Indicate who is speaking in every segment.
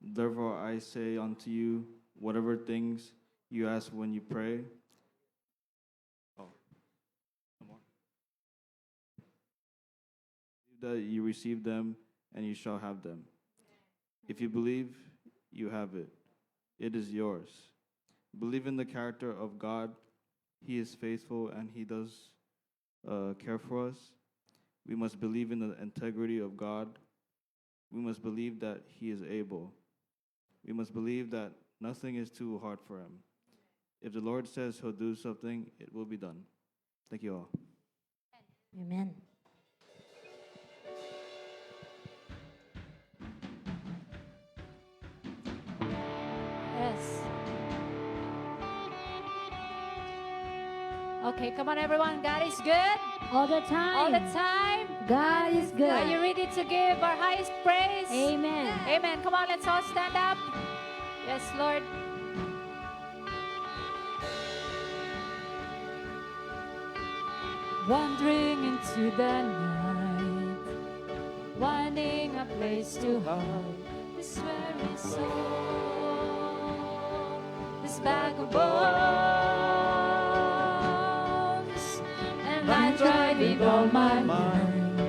Speaker 1: Therefore I say unto you, whatever things you ask when you pray, oh, come on, that you receive them, and you shall have them. If you believe, you have it. It is yours. Believe in the character of God. He is faithful, and He does care for us. We must believe in the integrity of God. We must believe that He is able. We must believe that nothing is too hard for Him. If the Lord says He'll do something, it will be done. Thank you all.
Speaker 2: Amen.
Speaker 3: Yes. Okay, come on everyone. God is good
Speaker 2: All the time.
Speaker 3: all the time.
Speaker 2: God is good.
Speaker 3: Are you ready to give our highest praise?
Speaker 2: Amen.
Speaker 3: Amen. Come on, let's all stand up. Yes, Lord. Wandering into the night, finding a place to hide this very soul, this bag of bones. And I tried with all my mind,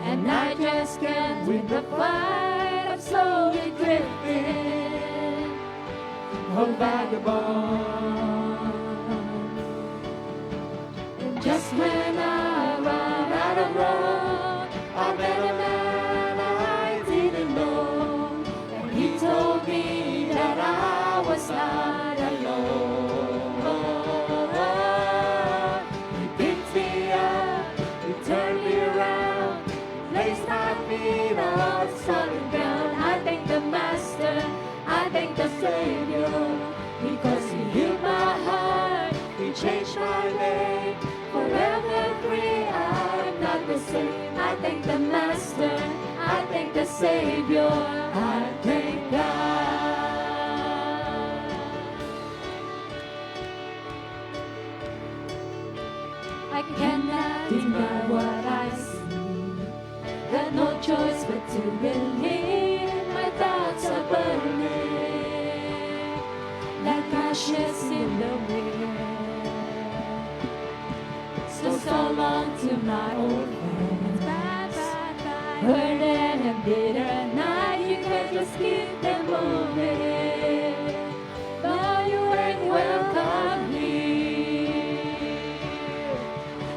Speaker 3: and I just can't win the fight. I'm slowly drifting, oh vagabond. And just when I run out of road, I met a man I didn't know, and he told me that I was not alone. He picked me up, he turned me around, placed my feet on solid ground. I thank the Master, I thank the Savior, because He healed my heart, He changed my name. Forever free, I'm not the same. I thank the Master, I thank the Savior, I thank God. I cannot deny what I see. Got no choice but to believe. My thoughts are burning like ashes in the wind. So long to my old friends. Bye, bye, bye. Burden and bitter night, you can just keep them moving. No, you ain't welcome here.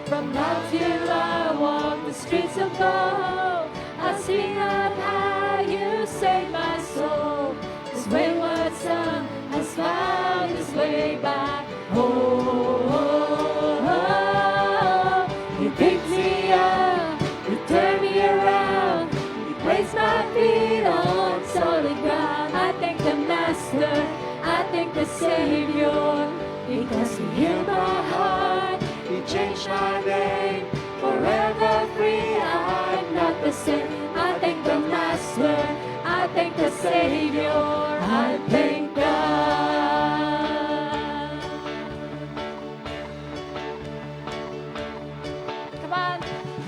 Speaker 3: From now till I walk the streets of gold, I sing up high, you save my soul. This wayward son has found his way back home. He picked me up, He turned me around, He placed my feet on solid ground. I thank the Master, I thank the Savior, because He healed my heart, He changed my name. Forever free, I'm not the same. I thank the Master, I thank the Savior, I thank God. Come on.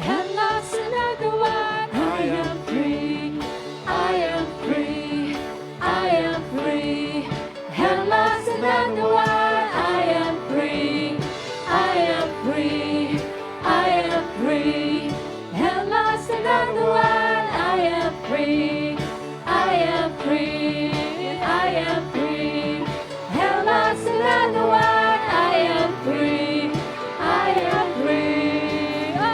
Speaker 3: And lost another one. I am free, I am free, I am free. And lost another one. I am free, I am free, I am free. And lost another one. I am free, I am free, I am free. And lost another one. I am free, I am free. Oh.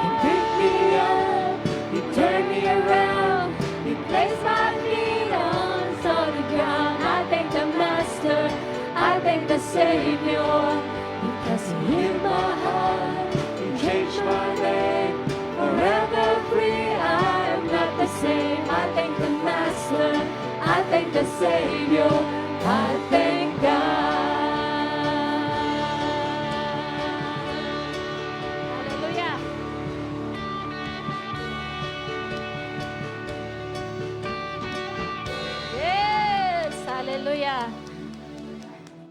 Speaker 3: He picked me up, He turned me around, He placed my feet on solid ground. I thank the Master, I thank the Savior, because He healed my heart, He changed my name. Forever free, I am not the same. I thank the Master, I thank the Savior, I thank God. Hallelujah. Yes, hallelujah.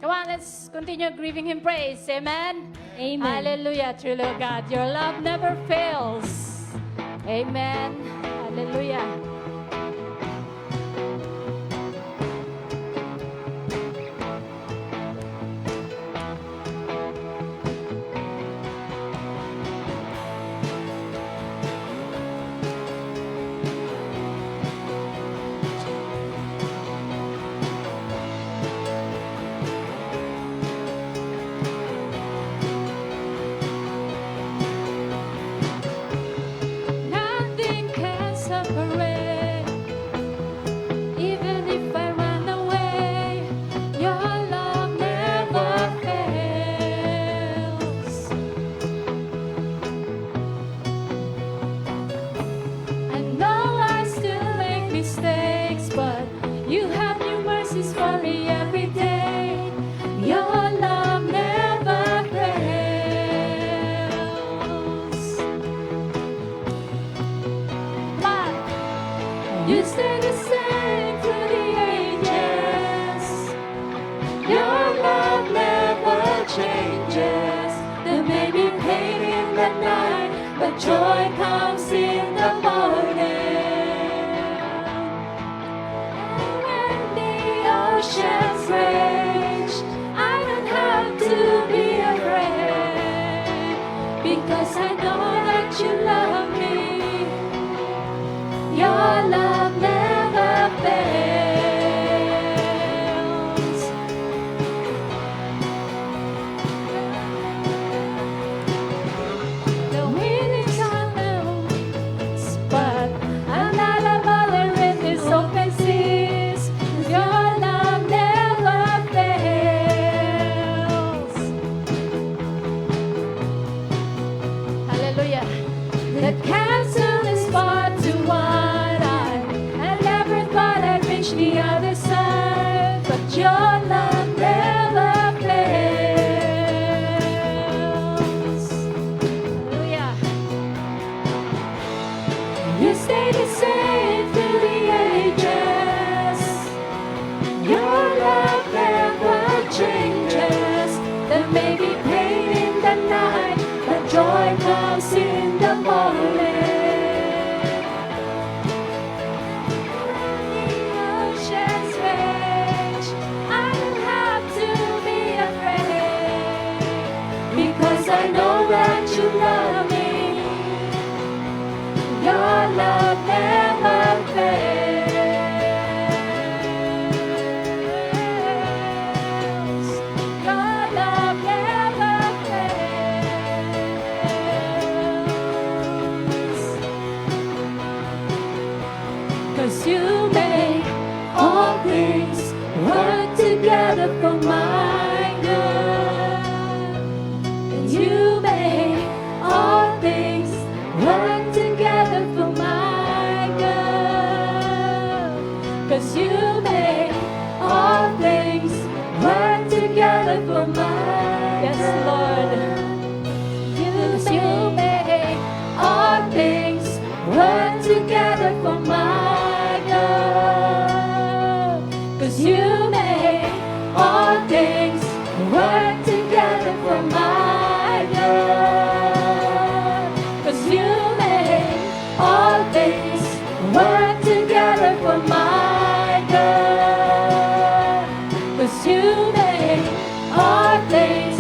Speaker 3: Come on, let's continue giving Him praise. Amen.
Speaker 2: Amen.
Speaker 3: Hallelujah, true Lord God. Your love never fails. Amen. Hallelujah. You stay the same through the ages. Your love never changes. There may be pain in the night, but joy comes in the morning. And when the oceans rage, I don't have to be afraid, because I know that you love me. Your love never fails. The wind is on the spot, another mother in this open seas. Your love never fails. Hallelujah. The castle is far too wide. I never thought I'd reach the other side, but your love never fails. Hallelujah. You stay the same through the ages. Your love never changes. There may be pain in the night, but joy comes in the morning. When the oceans rage, I don't have to be afraid, because I know that you love me. Your love never fails. Your love never fails. 'Cause you make all things work together for my good. And you make all things work together for my good. 'Cause you make all things work together for my good. Yes, Lord. You make all things work together for my good. 'Cause you make all things work together for my good. 'Cause you make all things work together for my good. 'Cause you make all things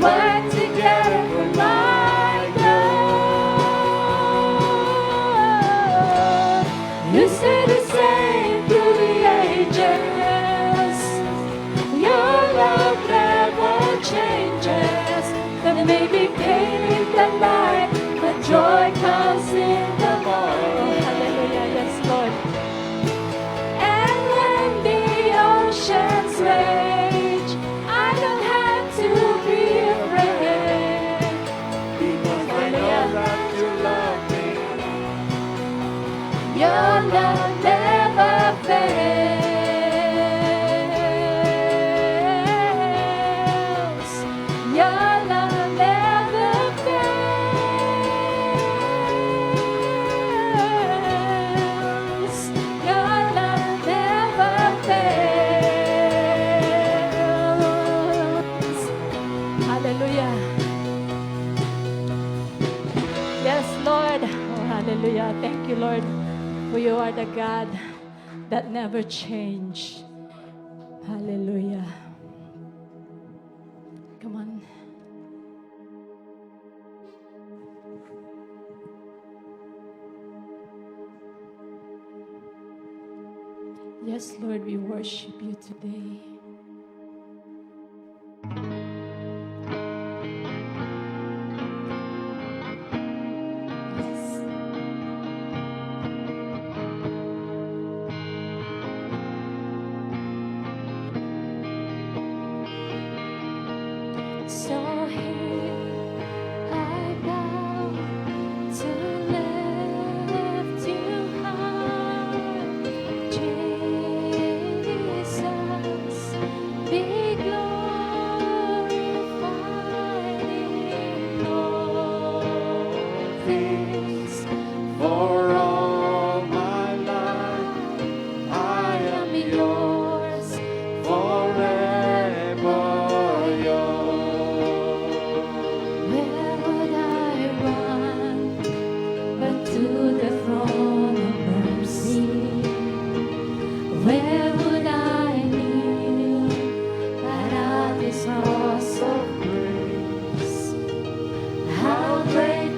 Speaker 3: work together for my good. You stay the same through the ages. Your love never changes. There may be pain in the night, but joy comes in the morning. Hallelujah, yes, Lord. And when the oceans rage, I don't have to be afraid, because I know that you love me. Your love never fails. Your love never fails. Your love never fails. Hallelujah. Yes, Lord. Oh, hallelujah. Thank you, Lord, for you are the God that never change. Hallelujah. Come on. Yes, Lord, we worship you today. Yes. So here I bow to lift you high, Jesus, be glorified in all things.
Speaker 1: For all my life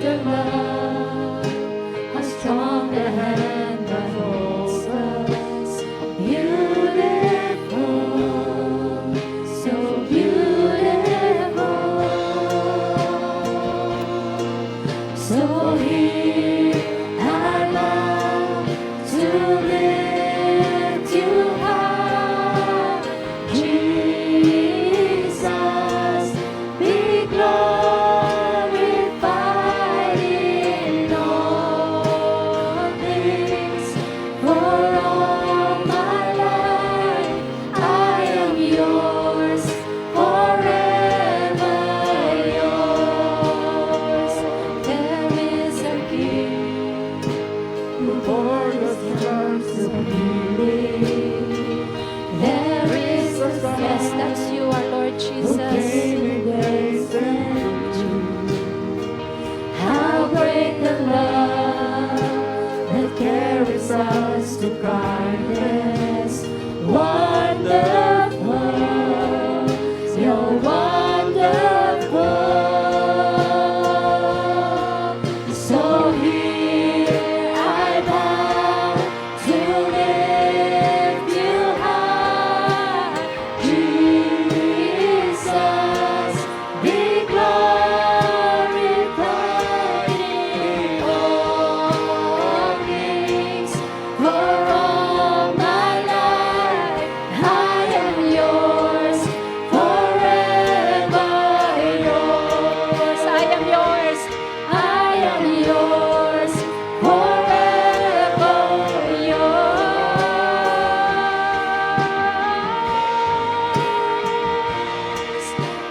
Speaker 3: greater love, a stronger hand that holds us. Beautiful, so beautiful. So here I love to lift you high, Jesus, be glorified in all things. For all my life I am yours, forever yours. There is a King who bore the stripes of healing. There is a yes, that's you, our Lord Jesus. How great the love that carries us to kindness. Wonderful, you're wonderful. So here I bow to lift you high, Jesus, be glorified in all things. For all my life I am yours, forever yours. I am yours, I am yours, forever yours.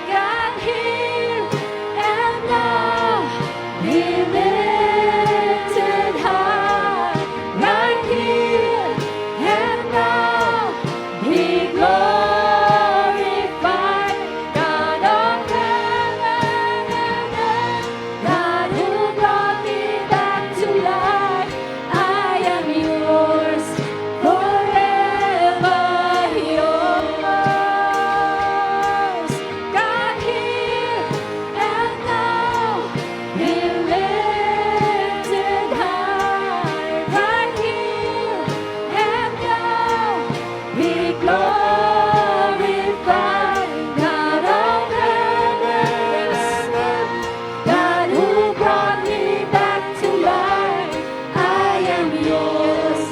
Speaker 3: God, here and now, be lifted high. Right here and now, be glorified. God of heaven and earth, God who brought me back to life, I am yours, forever yours. God, here and now, be lifted high. Right here and now, be glorified. God of heaven and earth, God who brought me back to life, I am yours,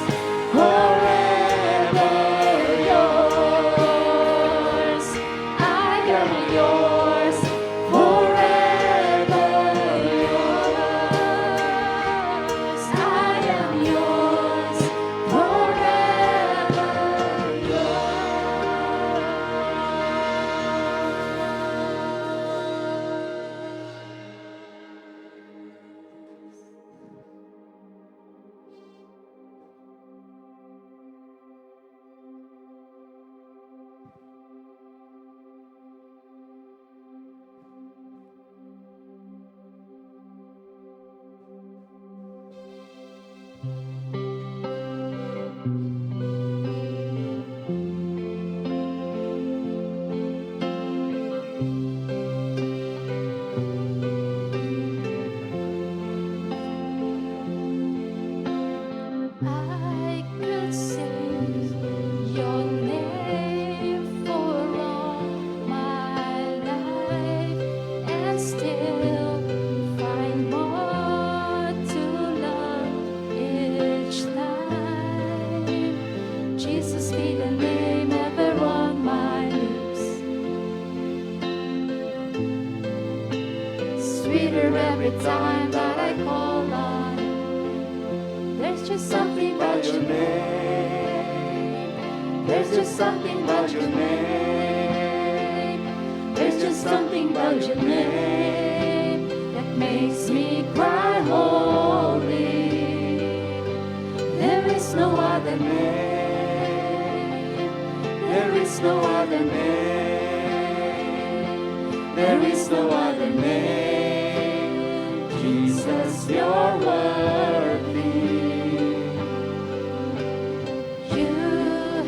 Speaker 3: forever yours. I am yours, forever yours. I am yours, forever I could sing your name for all my life and still find more to love each time. Jesus be the name ever on my lips, sweeter every time that I call on. There's just something about your name. There's just something about your name. There's just something about your name that makes me cry holy. There is no other name. There is no other name. There is no other name. Jesus, you're worthy. You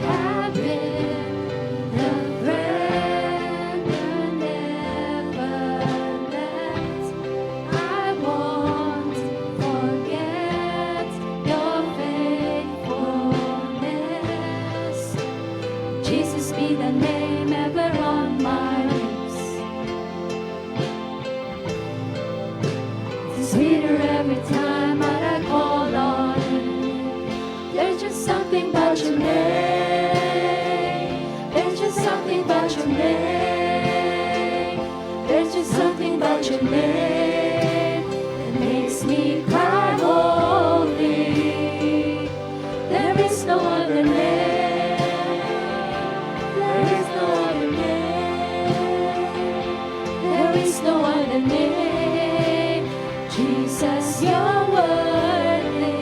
Speaker 3: have been the friend who never left. I want sweeter every time that I call on you. There's just something about your name. There's just something about your name. There's just something about your name that makes me cry holy. There is no other name. There is no other name. There is no other name. Jesus, you're worthy.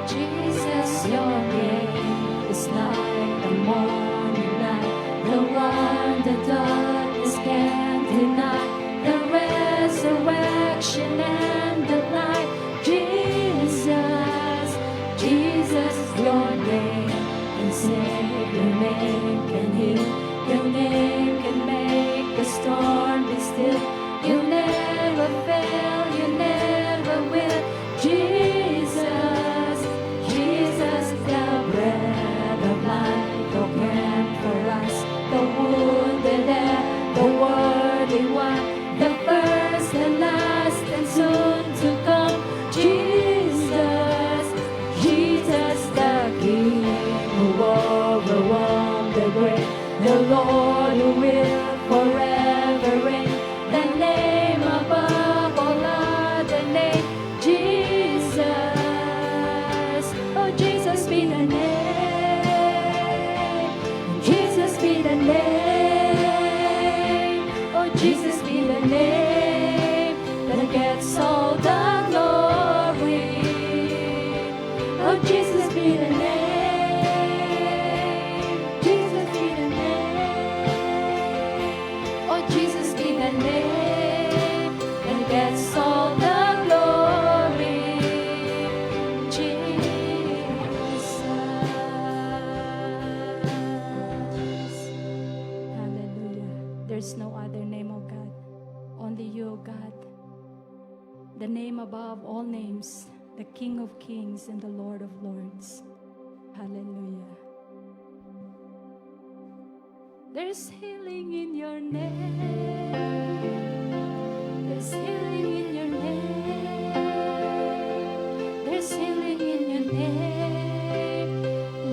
Speaker 3: Jesus, your name is like the morning light, the one the darkness can't deny, the resurrection and the life. Jesus, Jesus, your name can save, your name can heal, your name can make a storm be still. You never fail, you never will. Jesus, Jesus, the bread of life, the plan for us, the wounded and the worthy one, the first and last and soon to come. Jesus, Jesus, the King who overwhelmed the grave, the Lord who will forever reign, the name above all other name. Jesus, oh Jesus be the name, Jesus be the name, oh Jesus be the name that gets all the glory. Oh Jesus be the name, Jesus be the name, oh Jesus be the name that gets all the glory. Jesus. Hallelujah. There's no other name, oh God. Only you, oh God. The name above all names, the King of Kings and the Lord of Lords. Hallelujah. There's healing in your name. There's healing in your name. There's healing in your name.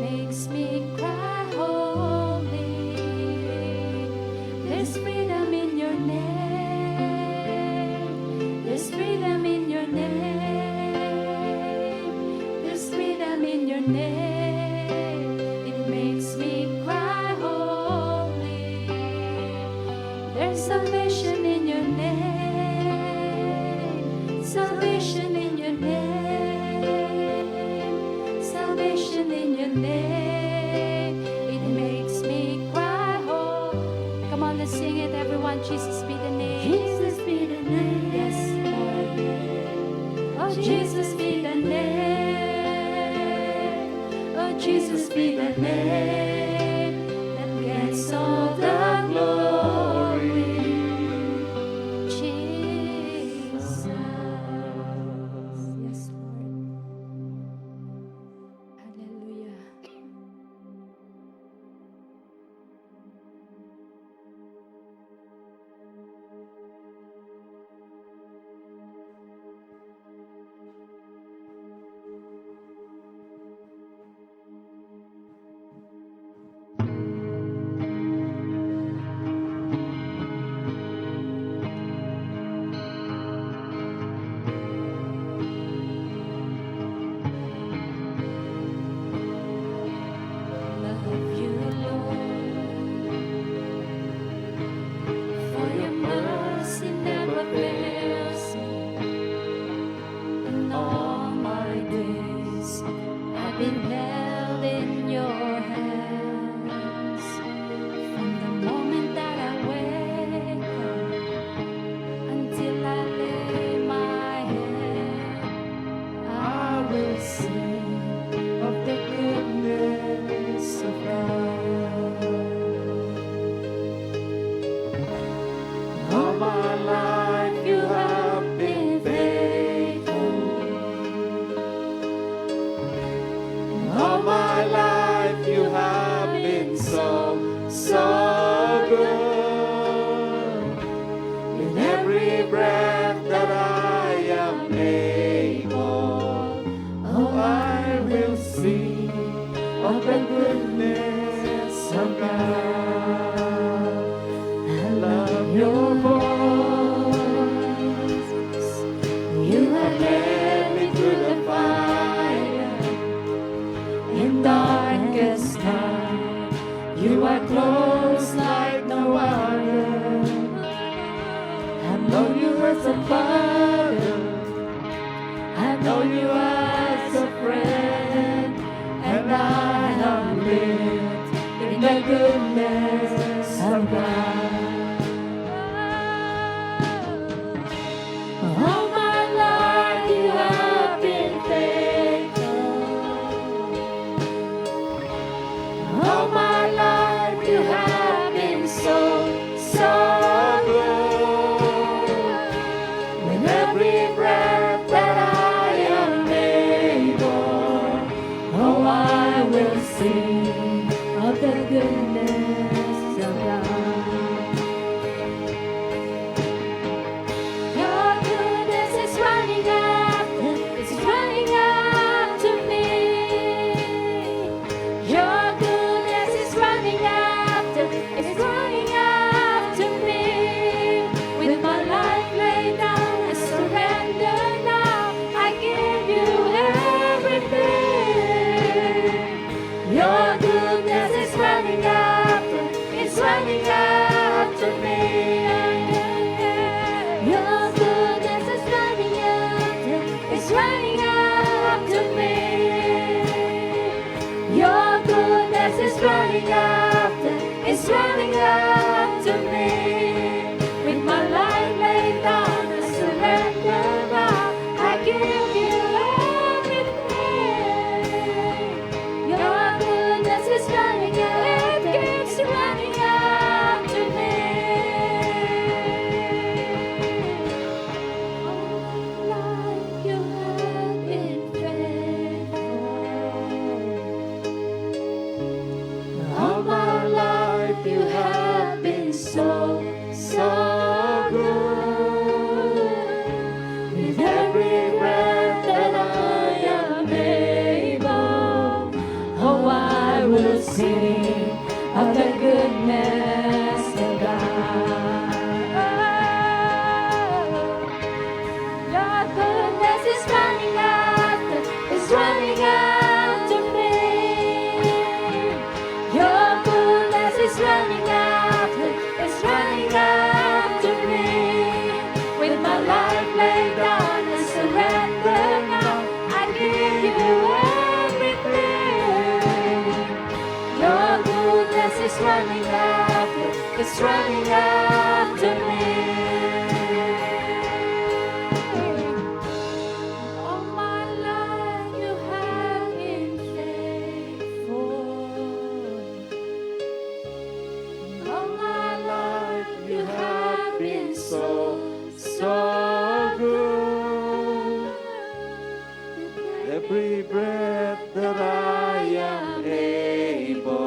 Speaker 3: Makes me cry holy. There's freedom in your name. There's freedom in your name. There's freedom in your name. It makes me cry holy. There's salvation in your name. Salvation in your name. Salvation in your name. It makes me cry holy. Come on, let's sing it, everyone. Jesus be the name. Jesus be the name. Yes, Lord. Oh, Jesus be the name. Oh, Jesus be the name that gets all the glory. Jesus. Yes, Lord. Hallelujah. running after, is running after me. With my life laid down, I surrender now. I give you everything. Your goodness is running after, it keeps running after me. All my life you have been faithful. All my life you have been so, so good. With every breath that I am able, oh, I will sing of the goodness of God. Your goodness is running after me. Your goodness is running after me. With my life laid down, I surrender now. I give you everything. Your goodness is running after, it's running after me. All my life you have been faithful. All my life you have been so, so good.
Speaker 4: Every breath that I am able,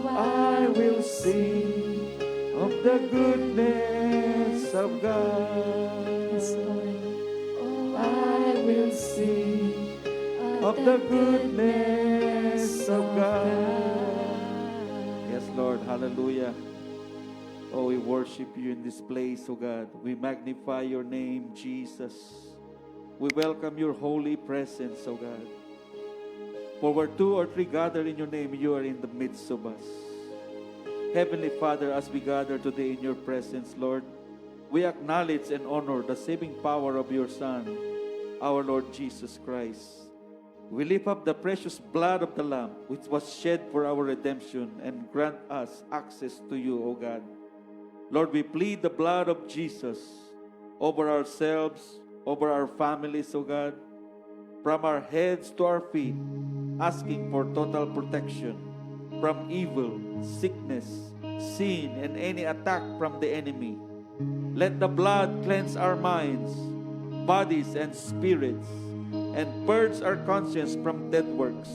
Speaker 4: I will sing of the goodness of God. I will sing of the goodness of God. Yes, Lord. Hallelujah. Oh, we worship you in this place, oh God. We magnify your name, Jesus. We welcome your holy presence, oh God. For where two or three gather in your name, you are in the midst of us. Heavenly Father, as we gather today in your presence, Lord, we acknowledge and honor the saving power of your Son, our Lord Jesus Christ. We lift up the precious blood of the Lamb, which was shed for our redemption, and grant us access to you, O God. Lord, we plead the blood of Jesus over ourselves, over our families, O God, from our heads to our feet, asking for total protection from evil, sickness, sin, and any attack from the enemy. Let the blood cleanse our minds, bodies, and spirits, and purge our conscience from dead works.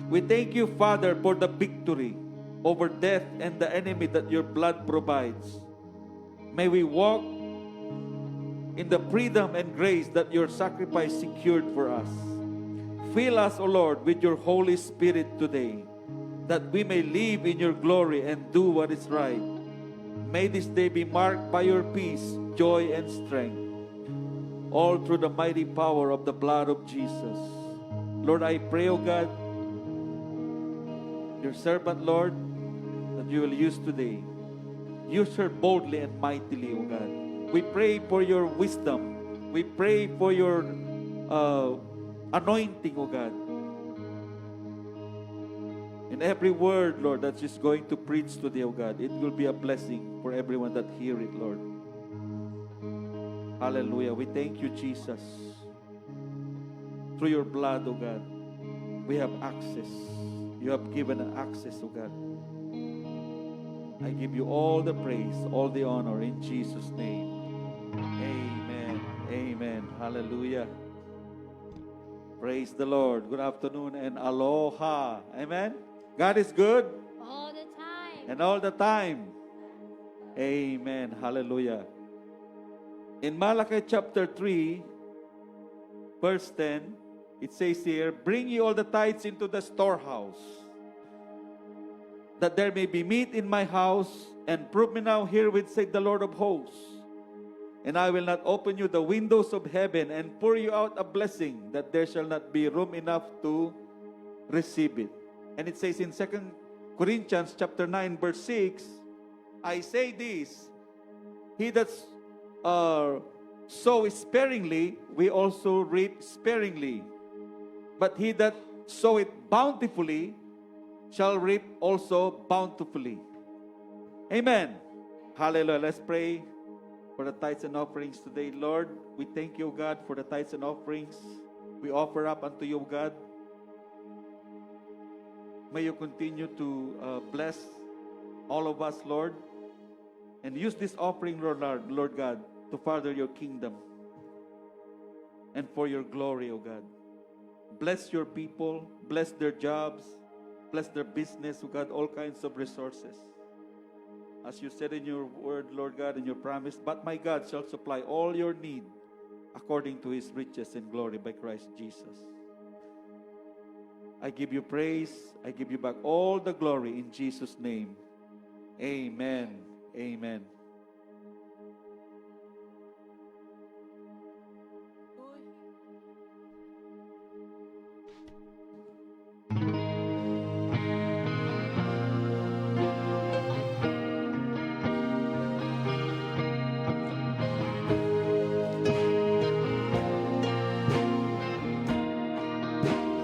Speaker 4: We thank you, Father, for the victory over death and the enemy that your blood provides. May we walk in the freedom and grace that your sacrifice secured for us. Fill us, O Lord, with your Holy Spirit today, that we may live in your glory and do what is right. May this day be marked by your peace, joy, and strength, all through the mighty power of the blood of Jesus. Lord, I pray, O God, your servant, Lord, that you will use today. Use her boldly and mightily, O God. We pray for your wisdom. We pray for your anointing, O God. In every word, Lord, that she's going to preach today, O God, it will be a blessing for everyone that hear it, Lord. Hallelujah. We thank you, Jesus. Through your blood, O God, we have access. You have given us access, O God. I give you all the praise, all the honor in Jesus' name. Amen. Amen. Hallelujah. Praise the Lord. Good afternoon and aloha. Amen. God is good.
Speaker 2: All the time.
Speaker 4: And all the time. Amen. Hallelujah. In Malachi chapter 3, verse 10, it says here, bring ye all the tithes into the storehouse, that there may be meat in my house, and prove me now herewith, saith the Lord of hosts. And I will not open you the windows of heaven and pour you out a blessing, that there shall not be room enough to receive it. And it says in 2 Corinthians chapter 9, verse 6, I say this, he that sow sparingly, we also reap sparingly. But he that soweth bountifully shall reap also bountifully. Amen. Hallelujah. Let's pray for the tithes and offerings today. Lord, we thank you, God, for the tithes and offerings we offer up unto you, God. May you continue to bless all of us, Lord, and use this offering, Lord God, to further your kingdom and for your glory, O God. Bless your people, bless their jobs, bless their business, O God, all kinds of resources. As you said in your word, Lord God, in your promise, but my God shall supply all your need according to his riches and glory by Christ Jesus. I give you praise. I give you back all the glory in Jesus' name. Amen. Amen.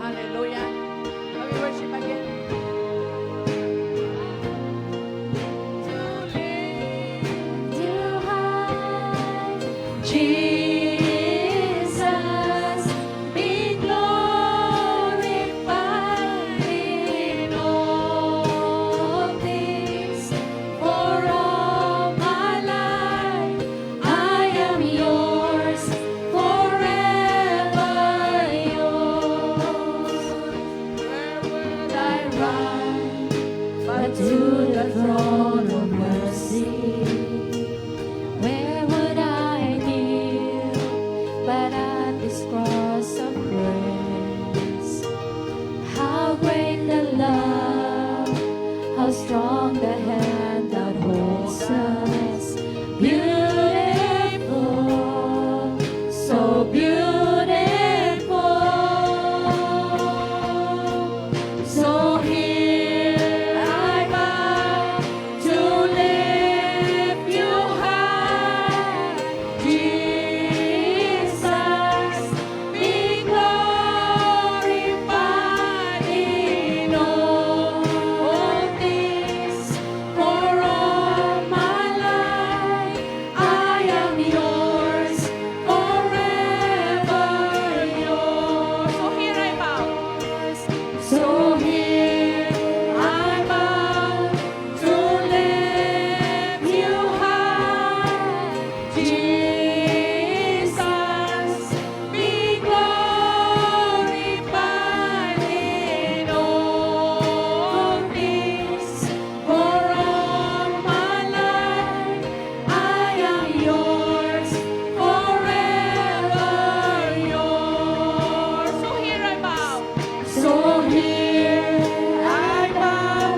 Speaker 3: Hallelujah. Can we worship again? To lift you high, Jesus, be glorified in all things. For all my life, I am yours, forever yours. Where would I run but to the throne of mercy? Where would I kneel but at this cross of grace? How great the love, how strong the hand that holds us. Beautiful, so beautiful. So here I bow to lift you high, Jesus, be glorified in all things. For all my life, I am yours, forever yours. So here I bow. So here I bow to lift you high, Jesus, be glorified in all things. For all my life, I am yours, forever yours. So here I bow. So here I bow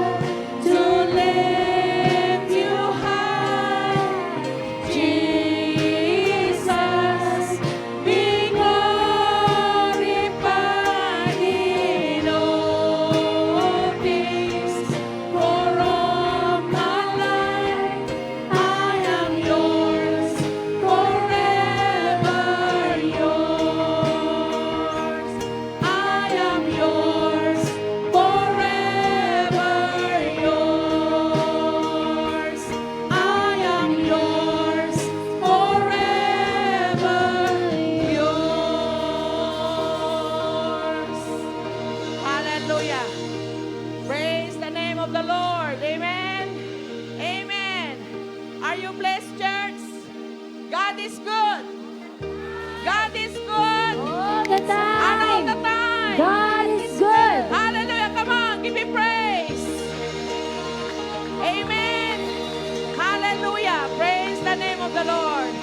Speaker 3: to lift you high, Jesus, be glorified in all things. For all my life, I am yours, forever yours. I am yours, forever yours. I am yours, forever yours. Hallelujah. Praise the name of the Lord. Amen. Amen. Are you blessed, church? God is good. God is good.
Speaker 2: All the
Speaker 3: And all the
Speaker 2: time.
Speaker 3: time.
Speaker 2: God is good.
Speaker 3: Hallelujah. Come on, give me praise. Amen. Hallelujah. Praise the name of the Lord.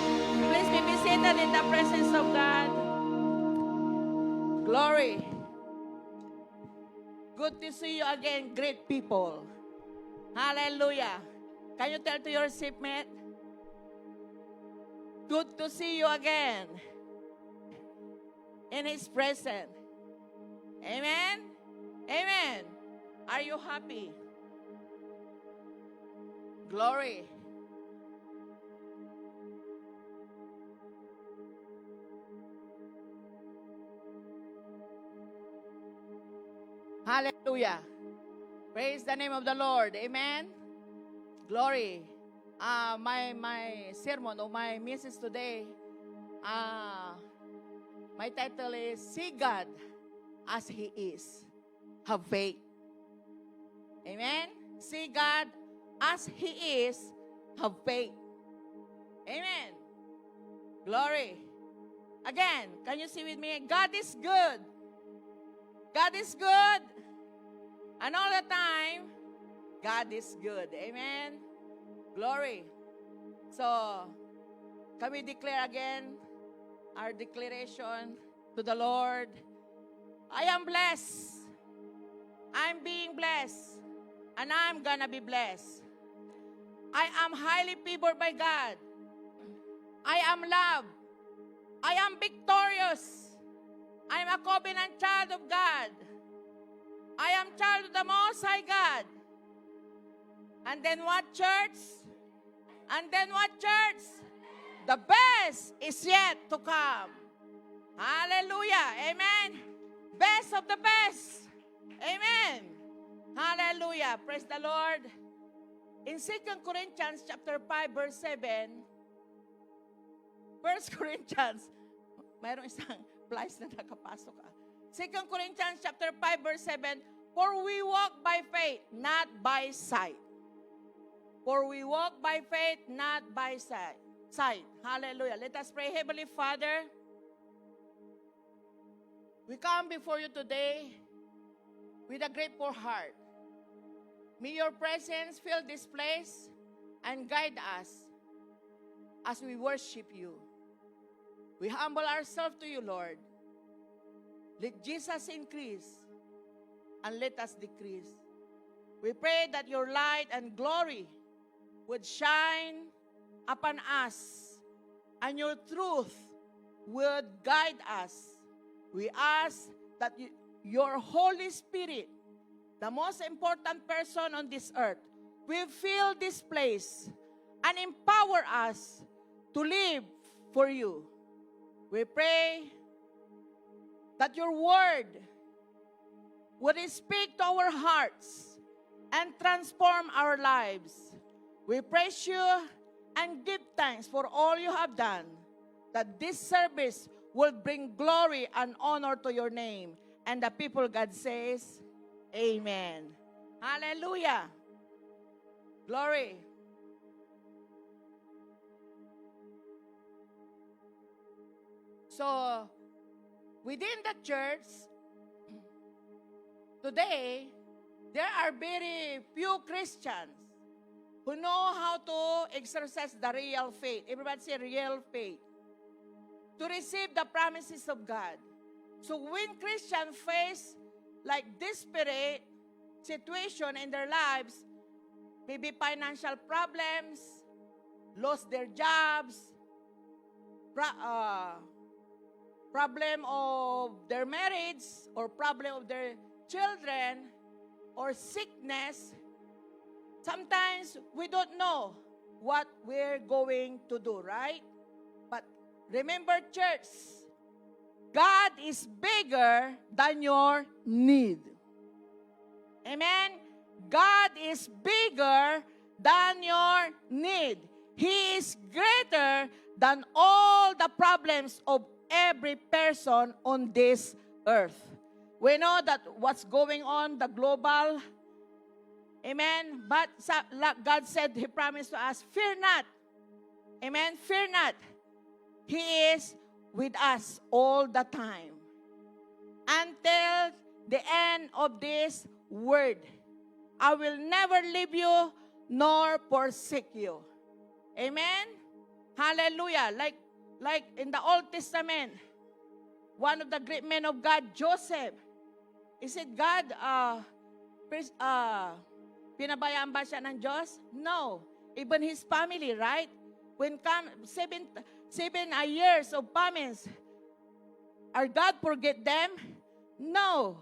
Speaker 3: Please be seated in the presence of God. Glory. Good to see you again, great people. Hallelujah. Can you tell to your seatmate? Good to see you again in His presence. Amen? Amen. Are you happy? Glory. Hallelujah.
Speaker 5: Praise the name of the Lord. Amen. Glory. My sermon or my message today, my title is See God as He is. Have faith. Amen. See God as He is. Have faith. Amen. Glory. Again, can you see with me? God is good. God is good. And all the time, God is good. Amen. Glory. So, can we declare again our declaration to the Lord? I am blessed. I'm being blessed. And I'm gonna be blessed. I am highly favored by God. I am loved. I am victorious. I am a covenant child of God. I am child of the Most High God. And then what, church? And then what, church? The best is yet to come. Hallelujah. Amen. Best of the best. Amen. Hallelujah. Praise the Lord. In 2 Corinthians chapter 5 verse 7, 1 Corinthians, mayroong isang flies na nakapasok. 2 Corinthians chapter 5 verse 7, for we walk by faith, not by sight. For we walk by faith, not by sight. Hallelujah. Let us pray. Heavenly Father, we come before you today with a grateful heart. May your presence fill this place and guide us as we worship you. We humble ourselves to you, Lord. Let Jesus increase and let us decrease. We pray that your light and glory would shine upon us and your truth would guide us. We ask that your Holy Spirit, the most important person on this earth, will fill this place and empower us to live for you. We pray that your word would speak to our hearts and transform our lives. We praise you and give thanks for all you have done, that this service will bring glory and honor to your name. And the people, God says, Amen. Hallelujah. Glory. So, within the church, today, there are very few Christians who know how to exercise the real faith. Everybody say real faith. To receive the promises of God. So when Christians face like desperate situation in their lives, maybe financial problems, lost their jobs, problem of their marriage, or problem of their children, or sickness, sometimes we don't know what we're going to do, right? But remember, church, God is bigger than your need. Amen? God is bigger than your need. He is greater than all the problems of every person on this earth. We know that what's going on, the global, amen? But God said, He promised to us, fear not. Amen? Fear not. He is with us all the time. Until the end of this word. I will never leave you nor forsake you. Amen? Hallelujah. Like in the Old Testament, one of the great men of God, Joseph, he said, God, pinabayaan ba siya ng Diyos? No. Even his family, right? When come 7 years of famines, our God forget them? No.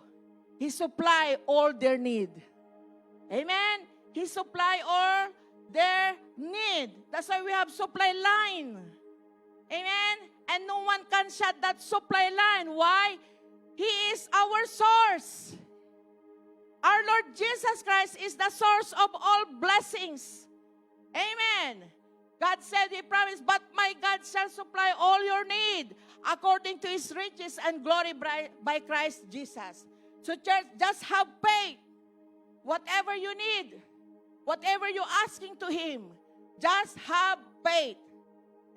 Speaker 5: He supply all their need. Amen? He supply all their need. That's why we have supply line. Amen? And no one can shut that supply line. Why? He is our source. Our Lord Jesus Christ is the source of all blessings. Amen. God said, He promised, but my God shall supply all your need according to His riches and glory by Christ Jesus. So church, just have faith. Whatever you need, whatever you're asking to Him, just have faith.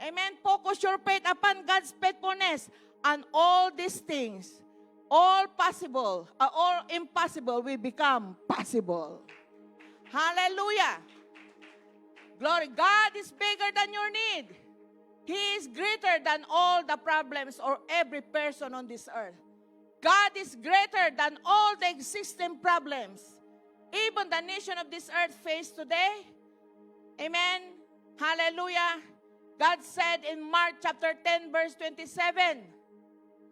Speaker 5: Amen. Focus your faith upon God's faithfulness, and all these things, all possible, all impossible will become possible. Hallelujah. Glory. God is bigger than your need. He is greater than all the problems or every person on this earth. God is greater than all the existing problems. Even the nation of this earth face today. Amen. Hallelujah. God said in Mark chapter 10 verse 27,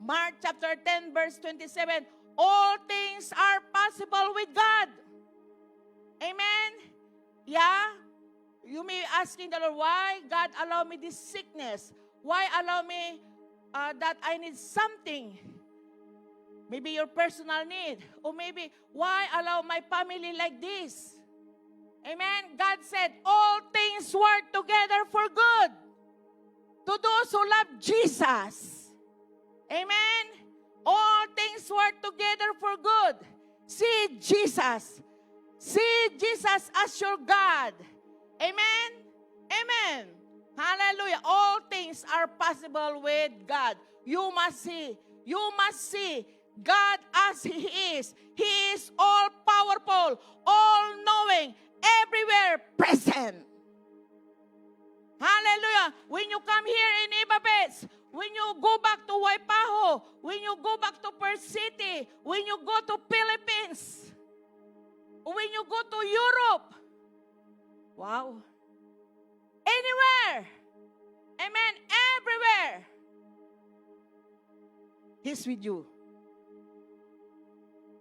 Speaker 5: Mark chapter 10 verse 27, all things are possible with God. Amen. Yeah. You may be asking the Lord, why God allow me this sickness? Why allow me that I need something? Maybe your personal need. Or maybe, why allow my family like this? Amen. God said, all things work together for good to those who love Jesus. Amen. All things work together for good. See Jesus. See Jesus as your God. Amen. Amen. Hallelujah. All things are possible with God. You must see. You must see God as He is. He is all powerful, all knowing, everywhere present. Hallelujah. When you come here in Ibabets, when you go back to Waipaho, when you go back to Perth City, when you go to Philippines, when you go to Europe, wow. Anywhere. Amen. Everywhere. He's with you.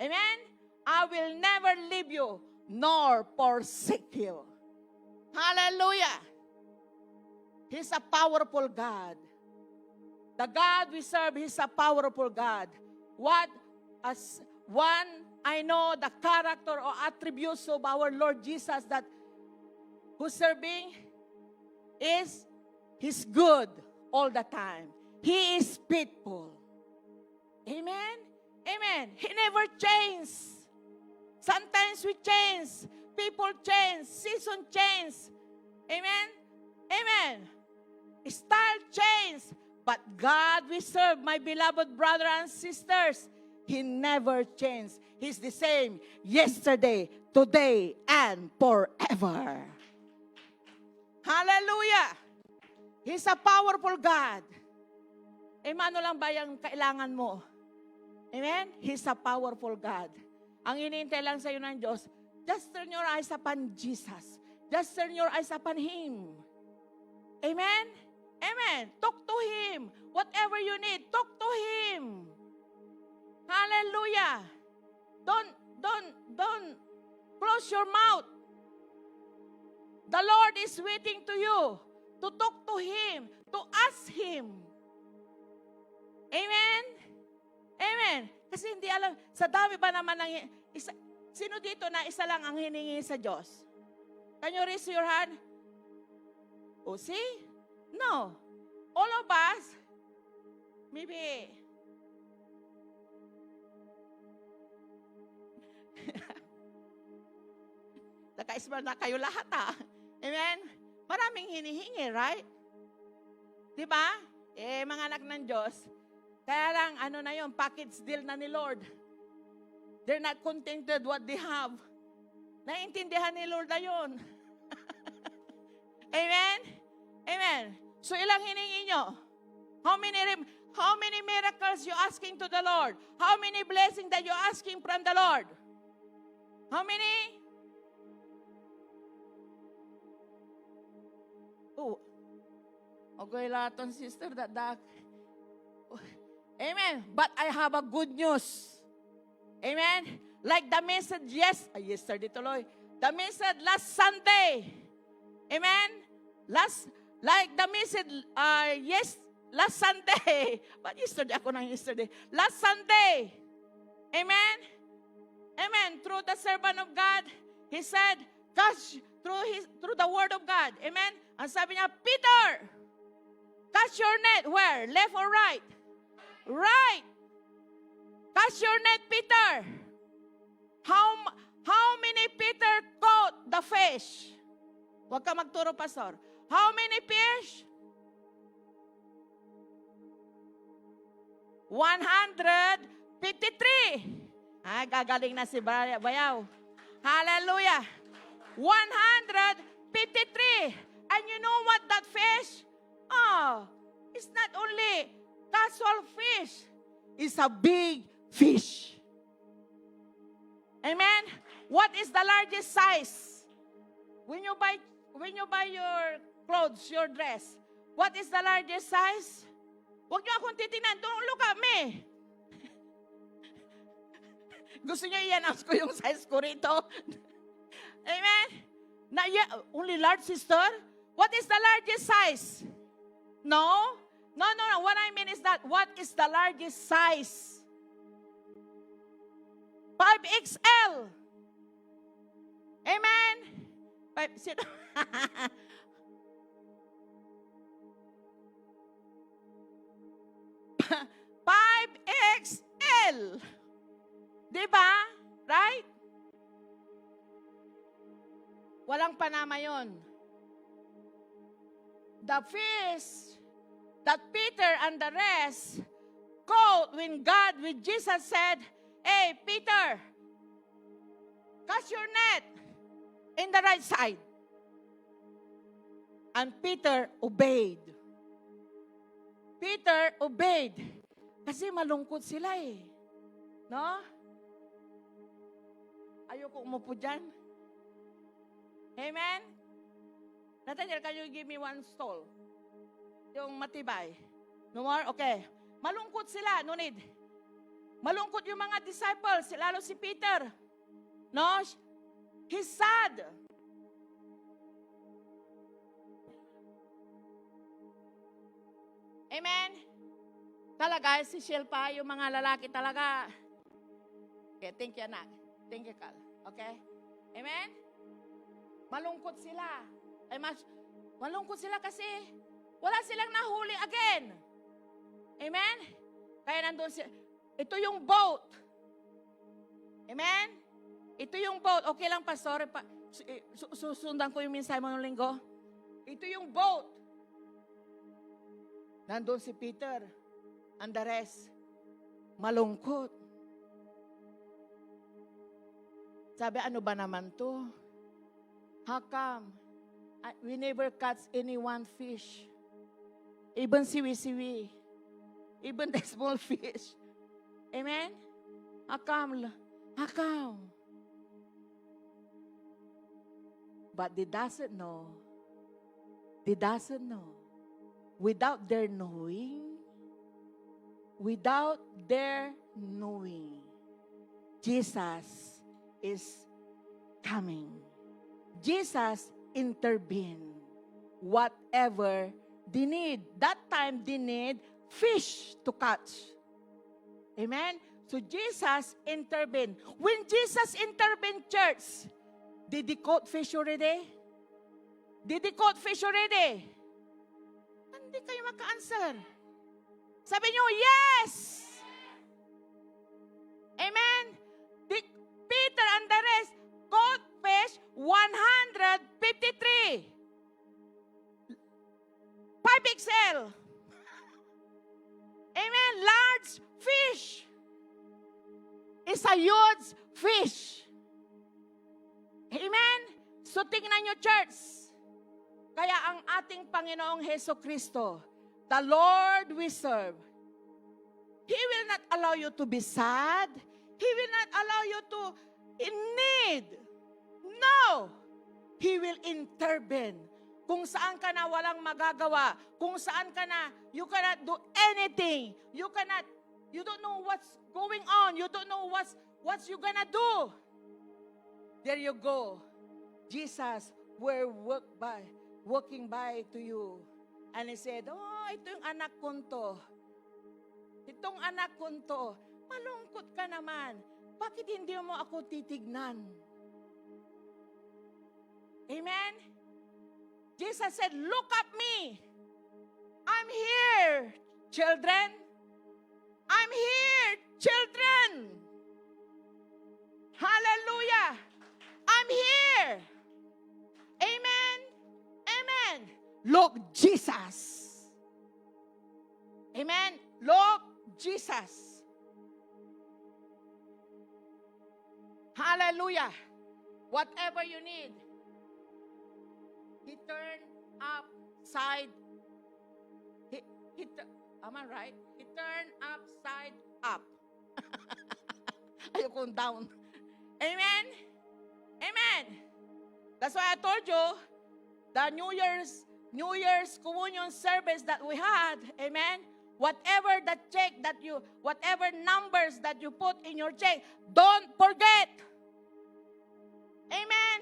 Speaker 5: Amen. I will never leave you nor forsake you. Hallelujah. He's a powerful God. The God we serve, He's a powerful God. As one, I know the character or attributes of our Lord Jesus that who's serving is He's good all the time. He is faithful. Amen? Amen. He never changes. Sometimes we change. People change. Season change. Amen? Amen. Style change. But God we serve, my beloved brother and sisters, He never changed. He's the same yesterday, today, and forever. Hallelujah! He's a powerful God. Ano lang ba yung kailangan mo? Amen? He's a powerful God. Ang inintay lang sa iyo ng Diyos, just turn your eyes upon Jesus. Just turn your eyes upon Him. Amen? Amen. Talk to Him. Whatever you need, talk to Him. Hallelujah. Don't close your mouth. The Lord is waiting to you to talk to Him, to ask Him. Amen? Amen. Kasi hindi alam, sa dami ba naman ng isa, sino dito na isa lang ang hiningi sa Diyos? Can you raise your hand? Oh, see? No. All of us, maybe, naka-smile na kayo lahat, ha? Amen? Maraming hinihingi, right? Diba? Mga anak ng Diyos, kaya lang, na yun, package deal na ni Lord. They're not contented what they have. Naintindihan ni Lord na yun. Amen? Amen. So, ilang hiningi nyo? How many miracles you asking to the Lord? How many blessings that you asking from the Lord? How many? Oh. Okay, lahat sister, that. Amen. But I have a good news. Amen. Like the message yesterday tuloy. The message last Sunday. Amen. Like the message last Sunday. But yesterday ako nang yesterday. Last Sunday. Amen. Amen. Through the servant of God, he said, cast through the word of God. Amen. Ang sabi niya, Peter, cast your net. Where? Left or right? Right. Cast your net, Peter. How many Peter caught the fish? Huwag ka magturo, pastor. How many fish? 153. Ay, gagaling na si Bayaw. Hallelujah. 153. And you know what that fish? Oh, it's not only casual fish. It's a big fish. Amen? What is the largest size? When you buy your clothes, your dress, what is the largest size? Huwag niyo akong titingnan. Don't look at me. Gusto niyo i-announce ko yung size ko rito? Amen? Only large, sister? What is the largest size? No. What I mean is that, what is the largest size? 5XL. Amen? 5XL. Diba? Right? Walang panama yon. The fish that Peter and the rest caught when Jesus said, hey, Peter, cast your net in the right side. And Peter obeyed. Peter obeyed. Kasi malungkot sila eh. No? Ayoko umupo dyan. Amen? Nathaniel, can you give me one stall? Yung matibay. No more? Okay. Malungkot sila, no need. Malungkot yung mga disciples, lalo si Peter. No? He's sad. Amen? Talaga, si Shilpa, yung mga lalaki talaga. Okay, thank you, anak. Thank you, Carl. Okay? Amen? Malungkot sila. Malungkot sila kasi wala silang nahuli again. Amen? Kaya nandun sila. Ito yung boat. Amen? Ito yung boat. Okay lang, pastor. Susundan ko yung mensahe mo ng linggo. Ito yung boat. Nandun si Peter and the rest. Malungkot. Sabi, ano ba naman to? How come? We never catch any one fish. Even siwi-siwi. Even the small fish. Amen? How come? How come? But they doesn't know. They doesn't know. Without their knowing, Jesus is coming. Jesus intervened. Whatever they need. That time they need fish to catch. Amen? So Jesus intervened. When Jesus intervened, church, did he caught fish already? Did he caught fish already? Hindi kayo maka-answer. Sabi niyo, yes! Amen? Peter and the rest caught fish 153. 5XL. Amen? Large fish. It's a huge fish. Amen? So tingnan nyo, church. Kaya ang ating Panginoong Heso Kristo, the Lord we serve, He will not allow you to be sad. He will not allow you to in need. No! He will intervene. Kung saan ka na walang magagawa, kung saan ka na, you cannot do anything. You don't know what's going on. You don't know what's you gonna do. There you go. Jesus will walking by to you. And He said, oh, ito yung anak kong to. Itong anak kong to. Malungkot ka naman. bakit hindi mo ako titignan? Amen? Jesus said, look at me. I'm here, children. I'm here, children. Hallelujah. I'm here. Amen. Amen. Look, Jesus. Amen. Look, Jesus. Hallelujah. Whatever you need, He turned upside. Am I right? He turned upside up. Ayokong down. Amen? Amen. That's why I told you, the New Year's communion service that we had, amen? Whatever the check that you, whatever numbers that you put in your check, don't forget. Amen.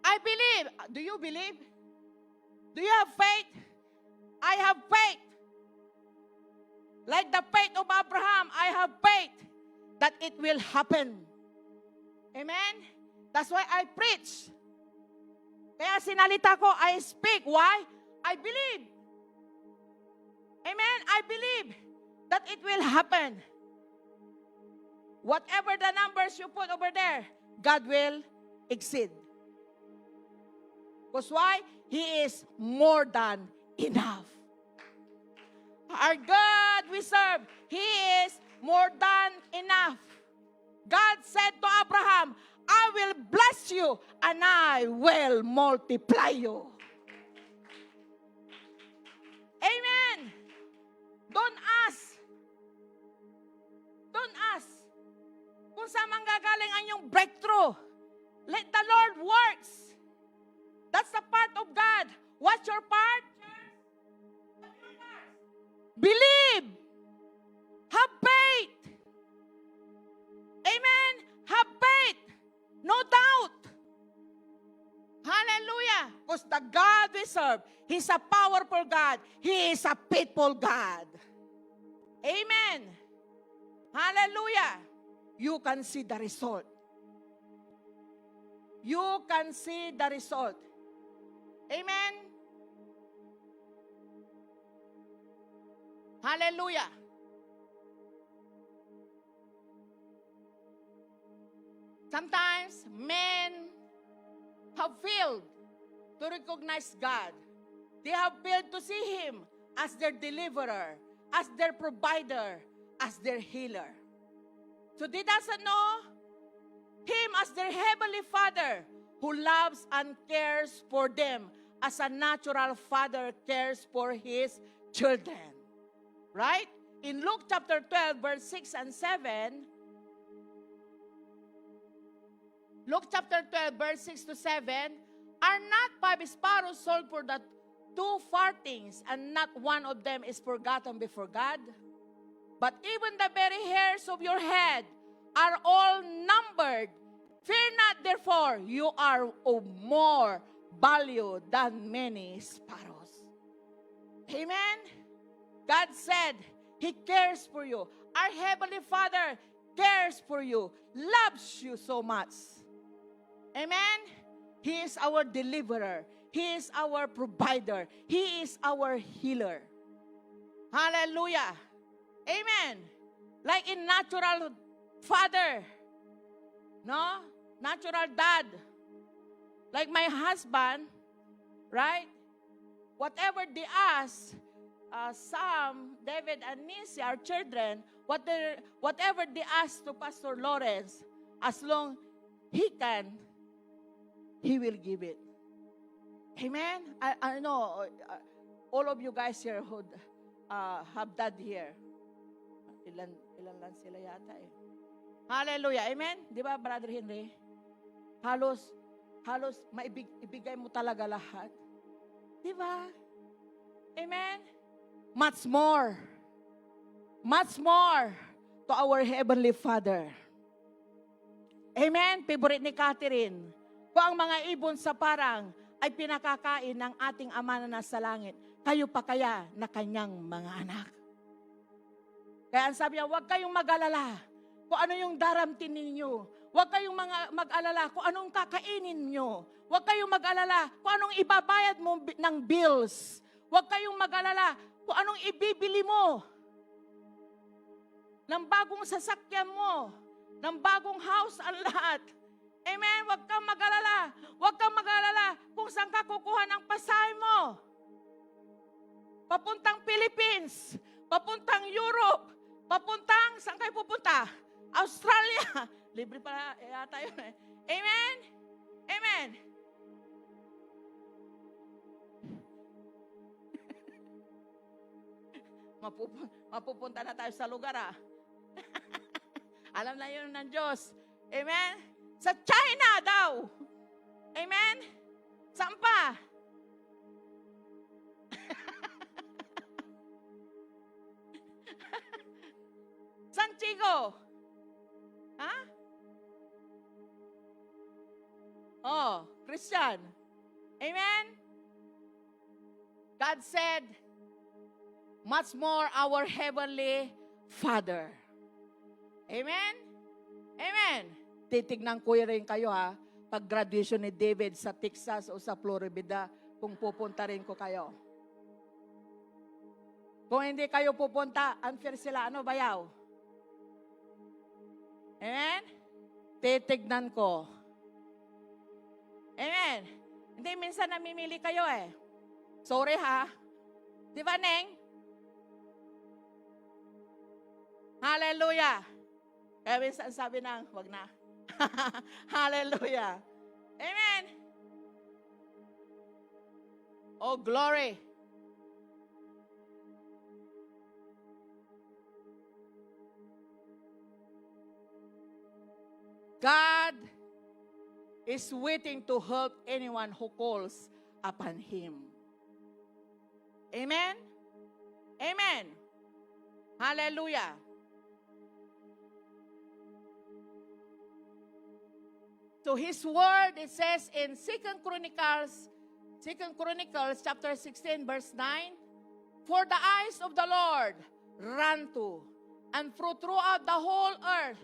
Speaker 5: I believe. Do you believe? Do you have faith? I have faith. Like the faith of Abraham, I have faith that it will happen. Amen? That's why I preach. Kaya sinalita ko, I speak. Why? I believe. Amen? I believe that it will happen. Whatever the numbers you put over there, God will exceed. Because why? He is more than enough. Our God we serve, He is more than enough. God said to Abraham, I will bless you and I will multiply you. Amen. Don't ask. Don't ask kung saan manggagaling ang iyong breakthrough. Let the Lord works. That's the part of God. What's your part? Believe. Have faith. Amen. Have faith. No doubt. Hallelujah. Because the God we serve, He's a powerful God. He is a faithful God. Amen. Hallelujah. You can see the result. You can see the result. Amen. Hallelujah. Sometimes men have failed to recognize God. They have failed to see Him as their deliverer, as their provider, as their healer. So they doesn't know Him as their heavenly Father who loves and cares for them as a natural father cares for his children. Right? In Luke chapter 12, verse 6 and 7, Luke chapter 12, verse 6 to 7, are not 5 sparrows sold for the 2 farthings, and not one of them is forgotten before God? But even the very hairs of your head are all numbered. Fear not, therefore, you are of more value than many sparrows. Amen? God said He cares for you. Our Heavenly Father cares for you, loves you so much. Amen? He is our deliverer. He is our provider. He is our healer. Hallelujah. Amen. Like in natural father, no? Natural dad. Like my husband, right? Whatever they ask, Sam, David, and Nisi, our children, whatever they ask to Pastor Lawrence, as long he can, he will give it. Amen? I know all of you guys here who have dad here. Ilan lang sila yata eh. Hallelujah. Amen? Di ba, Brother Henry? Halos maibigay mo talaga lahat. Di ba? Amen? Much more to our Heavenly Father. Amen? Favorite ni Catherine. Kung ang mga ibon sa parang ay pinakakain ng ating Ama na nasa langit, kayo pa kaya na kanyang mga anak? Kaya ang sabi niya, huwag kayong mag-alala. kung ano yung daramtin ninyo. Huwag kayong mag-alala kung anong kakainin nyo. Huwag kayong mag-alala kung anong ibabayad mo ng bills. Huwag kayong mag-alala kung anong ibibili mo. Ng bagong sasakyan mo. Ng bagong house ang lahat. Amen? Huwag kang mag-alala. Huwag kang mag-alala kung saan ka kukuha ng pasahe mo. Papuntang Philippines. Papuntang Europe. Papuntang, saan kayo pupunta? Australia. Libre pala yata yun eh. Amen? Amen. Mapupunta na tayo sa lugar Alam na yun ng Diyos. Amen? Sa China daw. Amen? Saan pa? San Chico? Ha? Oh, Christian. Amen? God said, much more our Heavenly Father. Amen? Amen. Titignan ko rin kayo pag graduation ni David sa Texas o sa Florida, kung pupunta rin ko kayo. Kung hindi kayo pupunta, unfair sila. Ano, bayaw? Amen? Titignan ko. Amen? Hindi, minsan namimili kayo Sorry Di ba, Neng? Hallelujah. Kaya minsan sabi wag na. Hallelujah. Amen. Oh, glory. God is waiting to help anyone who calls upon Him. Amen? Amen. Hallelujah. So His word, it says in 2 Chronicles chapter 16, verse 9, for the eyes of the Lord run to and throughout the whole earth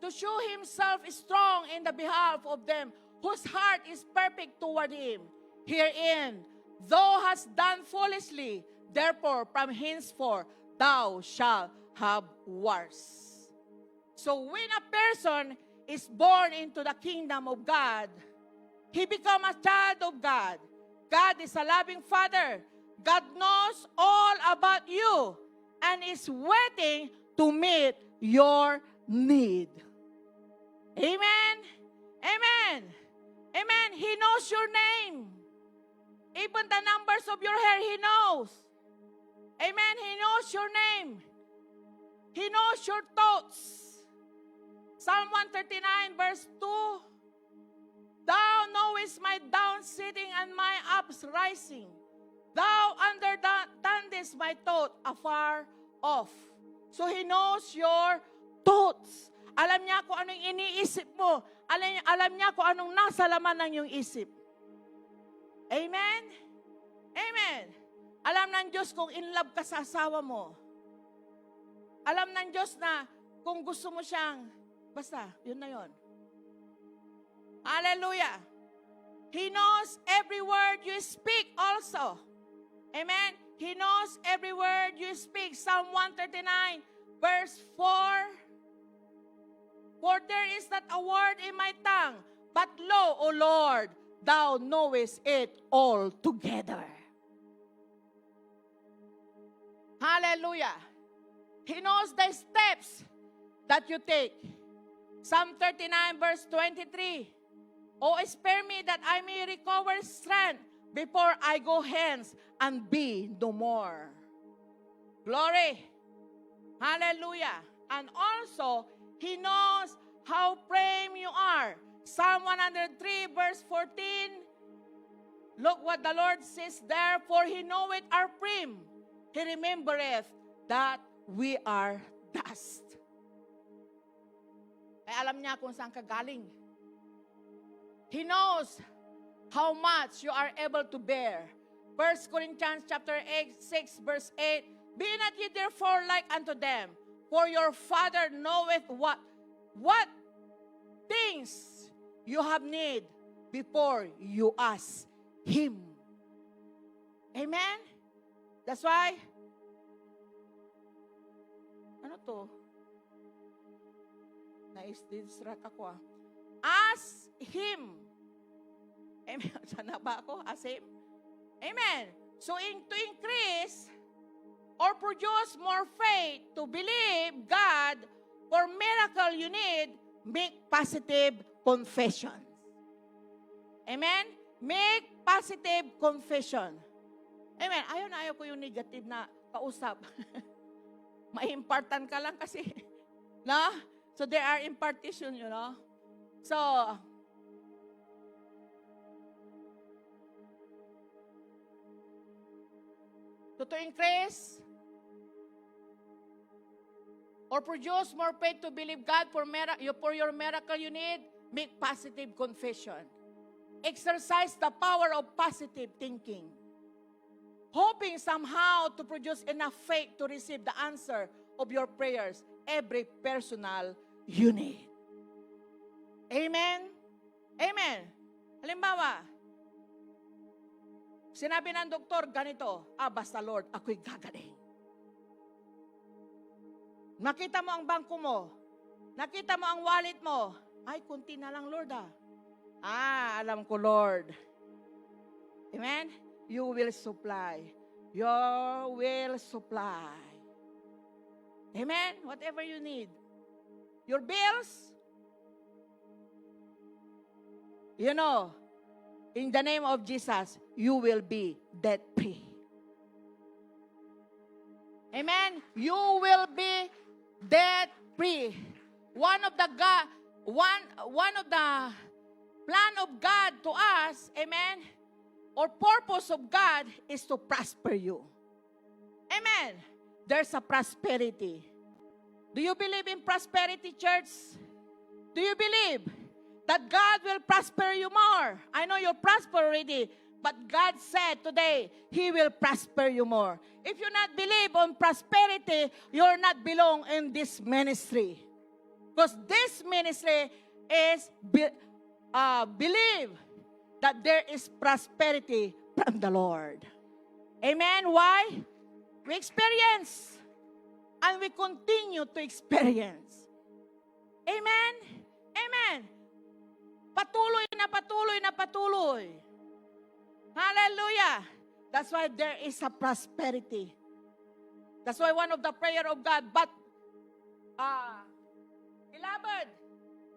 Speaker 5: to show Himself strong in the behalf of them whose heart is perfect toward Him. Herein, thou hast done foolishly, therefore from henceforth thou shalt have wars. So when a person is born into the kingdom of God, he becomes a child of God. God is a loving Father. God knows all about you and is waiting to meet your need. Amen? Amen. Amen. He knows your name. Even the numbers of your hair, He knows. Amen. He knows your name. He knows your thoughts. Psalm 139 verse 2, thou knowest my down sitting and my uprising. Thou understandest my thought afar off. So He knows your thoughts. Alam niya kung anong iniisip mo. Alam niya kung anong nasa laman ng iyong isip. Amen? Amen. Alam ng Diyos kung in love ka sa asawa mo. Alam ng Diyos na kung gusto mo siyang, basta, yun na yun. Hallelujah. He knows every word you speak also. Amen? He knows every word you speak. Psalm 139, verse 4. For there is not a word in my tongue, but lo, O Lord, thou knowest it all together. Hallelujah. He knows the steps that you take. Psalm 39 verse 23. O spare me that I may recover strength before I go hence and be no more. Glory. Hallelujah. And also, He knows how praying you are. Psalm 103 verse 14. Look what the Lord says there. For He knoweth our frame. He remembereth that we are dust. Ay alam niya kung saan ka galing. He knows how much you are able to bear. 1 Corinthians chapter 6 verse 8. Be not ye therefore like unto them, for your Father knoweth what what things you have need before you ask Him. Amen? That's why, ano to? Nais-distract ako ah. Ask Him. Amen. Sana ba ako? Ask Him? Amen. So, to increase or produce more faith to believe God for miracle you need, make positive confessions. Amen? Make positive confession. Amen. Ayaw ko yung negative na kausap. Mai-impartan ka lang kasi. No? So, there are impartition, you know. So, to increase or produce more faith to believe God for your miracle you need, make positive confession. Exercise the power of positive thinking. Hoping somehow to produce enough faith to receive the answer of your prayers every personal you need. Amen? Amen. Halimbawa, sinabi ng doktor, ganito, basta Lord, ako'y gagaling. Nakita mo ang bangko mo, nakita mo ang wallet mo, ay, kunti na lang, Lord alam ko, Lord. Amen? You will supply. You will supply. Amen? Whatever you need. Your bills, you know, in the name of Jesus, you will be debt-free. Amen? You will be debt-free. One of the plan of God to us, amen, or purpose of God is to prosper you. Amen. There's a prosperity. Do you believe in prosperity, church? Do you believe that God will prosper you more? I know you're prosper already, but God said today, He will prosper you more. If you not believe on prosperity, you're not belong in this ministry. Because this ministry is believe that there is prosperity from the Lord. Amen? Why? We experience and we continue to experience. Amen? Amen. Patuloy na patuloy na patuloy. Hallelujah. That's why there is a prosperity. That's why one of the prayer of God, but, beloved,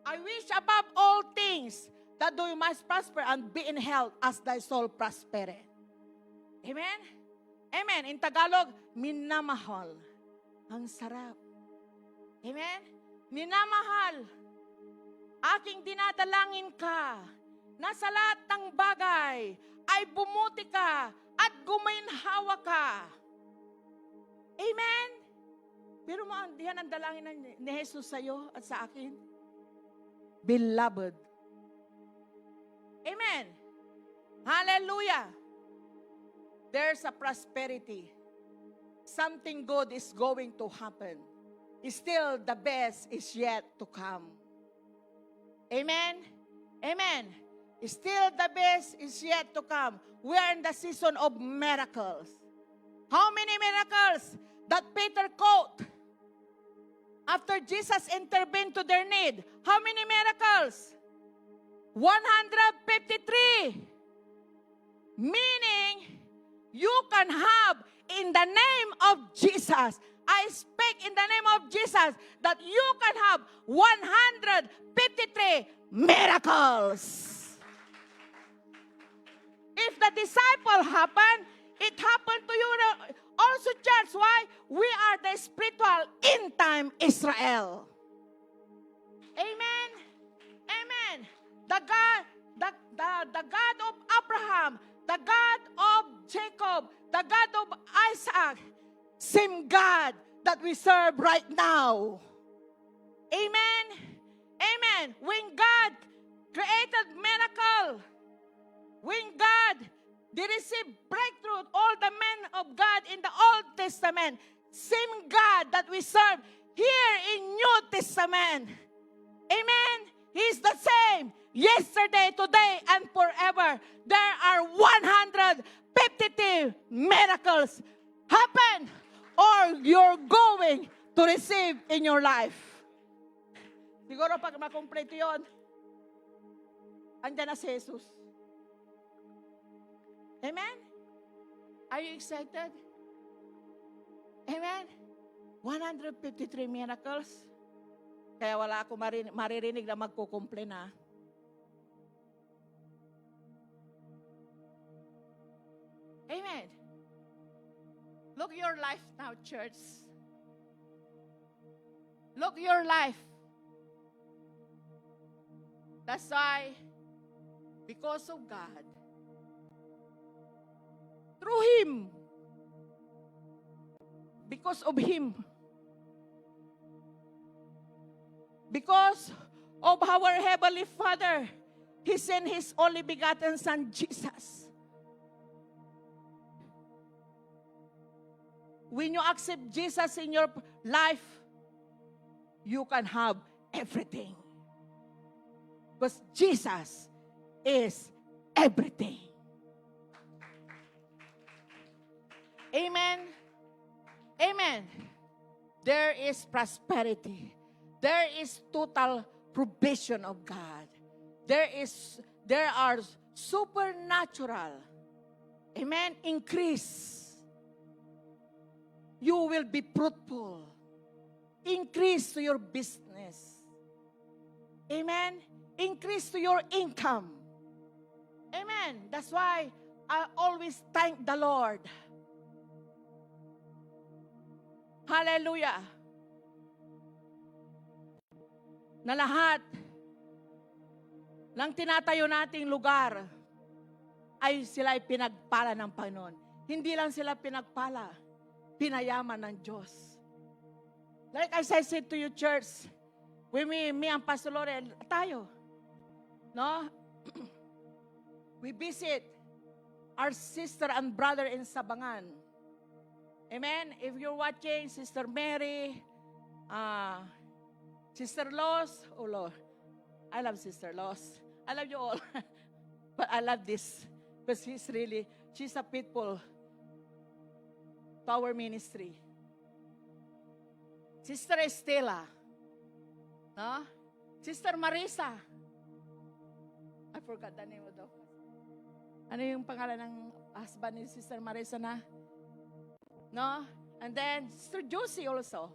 Speaker 5: I wish above all things that thou must prosper and be in health as thy soul prospereth. Amen? Amen. In Tagalog, minamahal. Ang sarap. Amen? Minamahal. Aking dinadalangin ka na sa lahat ng bagay ay bumuti ka at gumainhawa ka. Amen? Pero yan ang dalangin ni Jesus sa iyo at sa akin. Beloved. Amen. Hallelujah. There's a prosperity. Something good is going to happen. Still, the best is yet to come. Amen? Amen. Still, the best is yet to come. We are in the season of miracles. How many miracles that Peter quote after Jesus intervened to their need? How many miracles? 153. Meaning, you can have in the name of Jesus. I speak in the name of Jesus that you can have 153 miracles. If the disciple happened, it happened to you also, church. Why? We are the spiritual end-time Israel. Amen. Amen. The God of Abraham, the God of Jacob, the God of Isaac, same God that we serve right now. Amen. Amen. When God created miracle, when God did receive breakthrough, all the men of God in the Old Testament, same God that we serve here in New Testament. Amen. He's the same yesterday, today, and forever. There are 152 miracles happen or you're going to receive in your life. Siguro pag makomplete yun, andyan na si Jesus. Amen? Are you excited? Amen? 153 miracles. Kaya wala ako maririnig na magkukumplain na. Amen. Look your life now, church. Look your life. That's why, because of God, through Him, because of Him, because of our Heavenly Father, He sent His only begotten Son, Jesus. When you accept Jesus in your life, you can have everything. Because Jesus is everything. Amen. Amen. There is prosperity. There is total provision of God. There are supernatural, amen, increase. You will be fruitful. Increase to your business. Amen. Increase to your income. Amen. That's why I always thank the Lord. Hallelujah. Na lahat ng tinatayo nating lugar ay sila ay pinagpala ng Panginoon. Hindi lang sila pinagpala, pinayaman ng Diyos. Like as I said to you, church, when me and Pastor Laurel, tayo, no? We visit our sister and brother in Sabangan. Amen? If you're watching, Sister Mary, Sister Los, oh Lord, I love Sister Los. I love you all. But I love this because she's a faithful to our ministry. Sister Estela, no? Sister Marisa. I forgot the name of the... Ano yung pangalan ng husband ni Sister Marisa na? No? And then, Sister Josie also.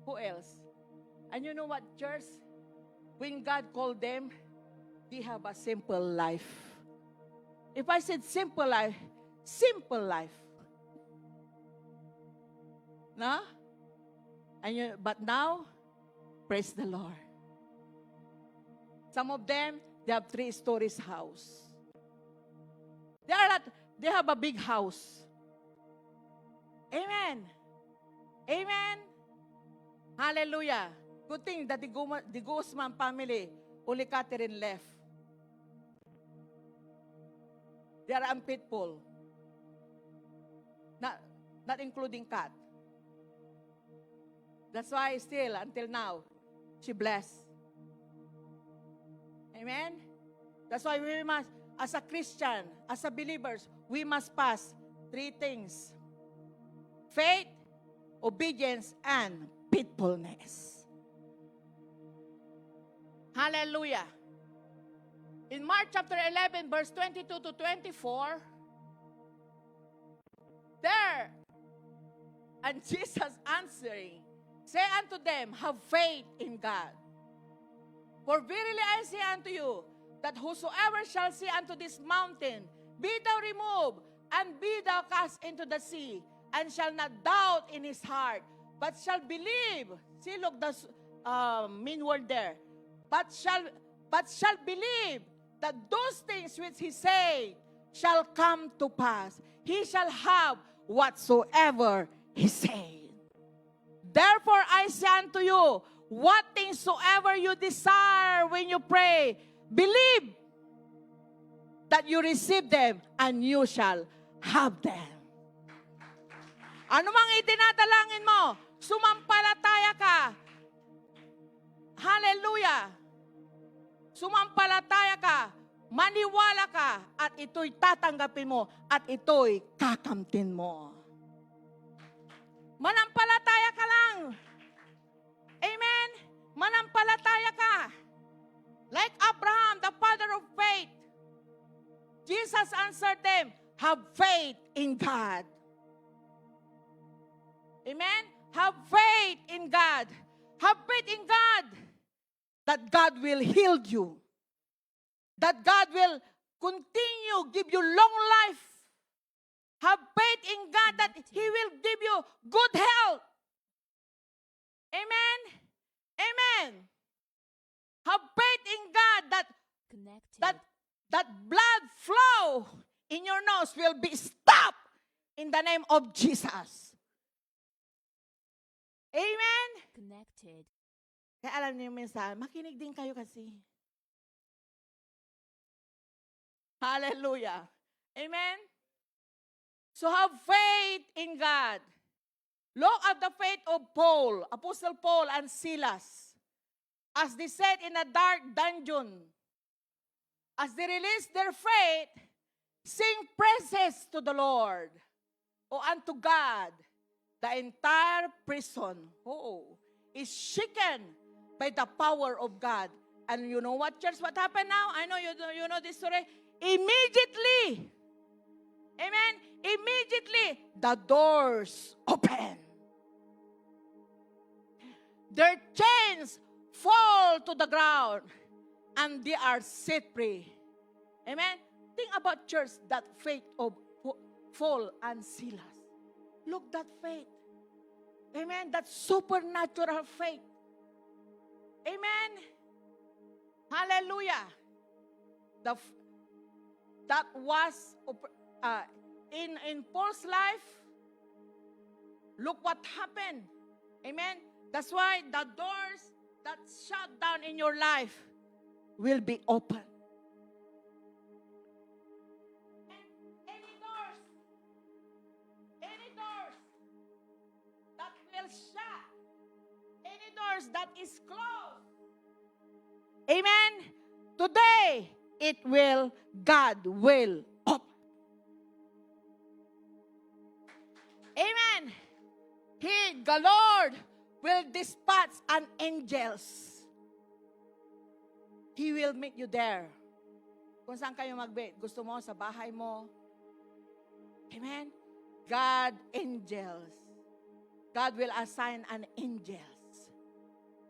Speaker 5: Who else? And you know what, church? When God called them, they have a simple life. If I said simple life, simple life. No? But now, praise the Lord. Some of them, they have 3 stories house. They have a big house. Amen. Amen. Hallelujah. Good thing that the Guzman family, only Catherine left. They are unfaithful. Not including Kat. That's why still, until now, she blessed. Amen? That's why we must, as a Christian, as a believers, we must pass 3 things. Faith, obedience, and faithfulness. Hallelujah. In Mark chapter 11, verse 22 to 24, there, and Jesus answering, say unto them, have faith in God. For verily I say unto you, that whosoever shall say unto this mountain, be thou removed, and be thou cast into the sea, and shall not doubt in his heart, but shall believe. See, look, the main word there. But shall believe that those things which he said shall come to pass. He shall have whatsoever he said. Therefore I say unto you, what things soever you desire when you pray, believe that you receive them, and you shall have them. Ano mang itinadalangin mo, sumampalataya ka. Hallelujah! Sumampalataya ka, maniwala ka, at ito'y tatanggapin mo, at ito'y kakamtin mo. Manampalataya ka lang. Amen? Manampalataya ka. Like Abraham, the father of faith, Jesus answered them, have faith in God. Amen? Have faith in God. Have faith in God that God will heal you. That God will continue give you long life. Have faith in God that He will give you good health. Amen? Amen. Have faith in God that
Speaker 3: Connected.
Speaker 5: that blood flow in your nose will be stopped in the name of Jesus. Amen?
Speaker 3: Connected.
Speaker 5: Kaya alam niyo minsan, makinig din kayo kasi. Hallelujah. Amen? So have faith in God. Look at the faith of Paul, Apostle Paul and Silas, as they sat in a dark dungeon. As they released their faith, sing praises to the Lord or unto God. The entire prison is shaken by the power of God. And you know what, church? What happened now? I know you know this story. Immediately, amen, immediately, the doors open. Their chains fall to the ground and they are set free. Amen? Think about church, that faith of Paul and Silas. Look, that faith. Amen? That supernatural faith. Amen? Hallelujah. That was in Paul's life. Look what happened. Amen? That's why the doors that shut down in your life will be open. Any doors that will shut, any doors that is closed. Amen? Today, God will open. Amen. The Lord will dispatch an angels. He will meet you there. Kung saan kayo mag-meet, gusto mo sa bahay mo. Amen. God will assign an angels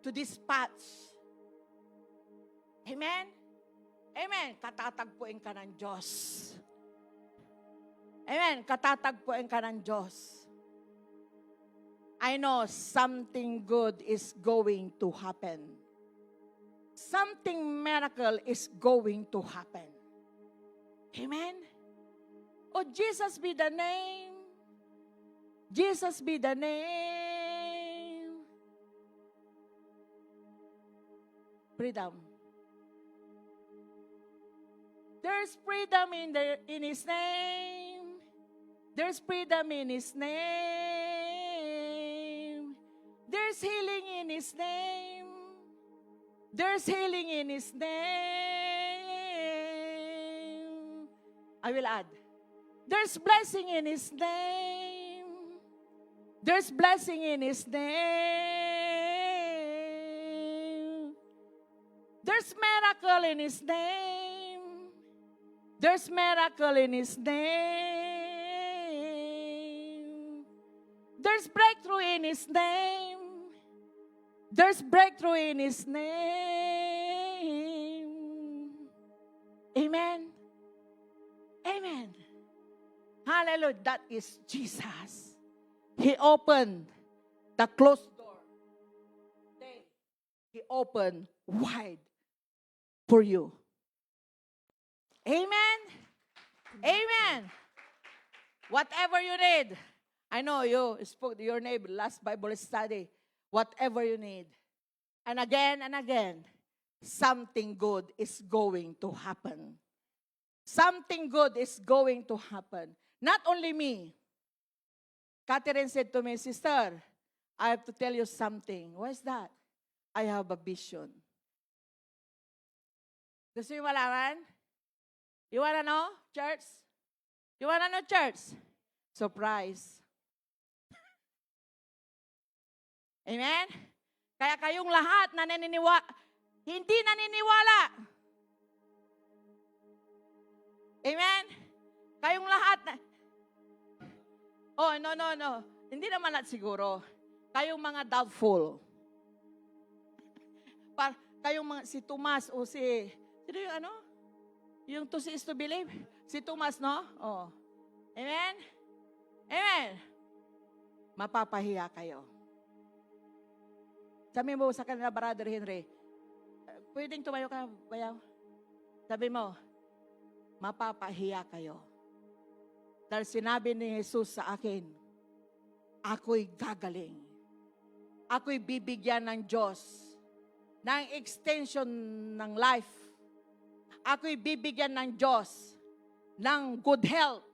Speaker 5: to dispatch. Amen. Amen. Katatagpuin ka ng Diyos. Amen. Katatagpuin ka ng Diyos. I know something good is going to happen. Something miracle is going to happen. Amen. Oh, Jesus be the name. Jesus be the name. Freedom. There's freedom in His name. There's freedom in His name. There's healing in His name. There's healing in His name. I will add. There's blessing in His name. There's blessing in His name. There's miracle in His name. There's miracle in His name. There's breakthrough in His name. There's breakthrough in His name. Amen. Amen. Hallelujah. That is Jesus. He opened the closed door. He opened wide for you. Amen. Amen. Whatever you need. I know you spoke to your neighbor last Bible study. Whatever you need. And again, something good is going to happen. Something good is going to happen. Not only me. Catherine said to me, Sister, I have to tell you something. What is that? I have a vision. Gusto niyo malaman? You wanna know, church? You wanna know, church? Surprise. Amen? Kaya kayong lahat na hindi naniniwala. Amen? Kayong lahat na, oh, no. Hindi naman lahat siguro. Kayong mga doubtful. Kayong mga, si Tomas o sino yung ano? Yung to see is to believe. Si Tomas, no? Oh. Amen? Amen? Mapapahiya kayo. Sabi mo sa kanila, Brother Henry, pwedeng tumayo ka, bayaw? Sabi mo, mapapahiya kayo. Dahil sinabi ni Jesus sa akin, ako'y gagaling. Ako'y bibigyan ng Diyos ng extension ng life. Ako'y bibigyan ng Diyos ng good health.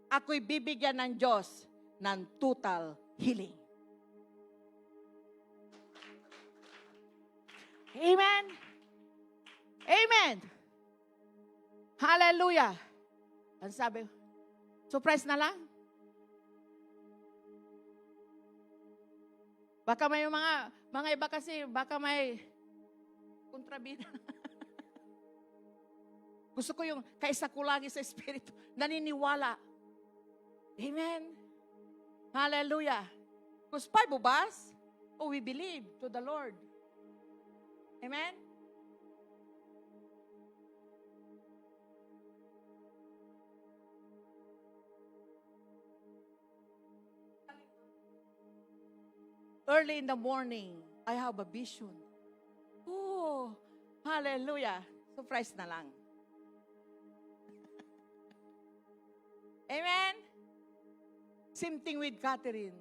Speaker 5: Ako'y bibigyan ng Diyos ng total healing. Amen. Amen. Hallelujah. Ang sabi, surprise na lang. Baka may mga iba kasi, baka may kontrabida. Gusto ko yung kaisa ko lagi sa Espiritu, naniniwala. Amen. Hallelujah. Because 5 of us, we believe to the Lord. Amen? Early in the morning, I have a vision. Oh, hallelujah. Surprise na lang. Amen? Same thing with Catherine.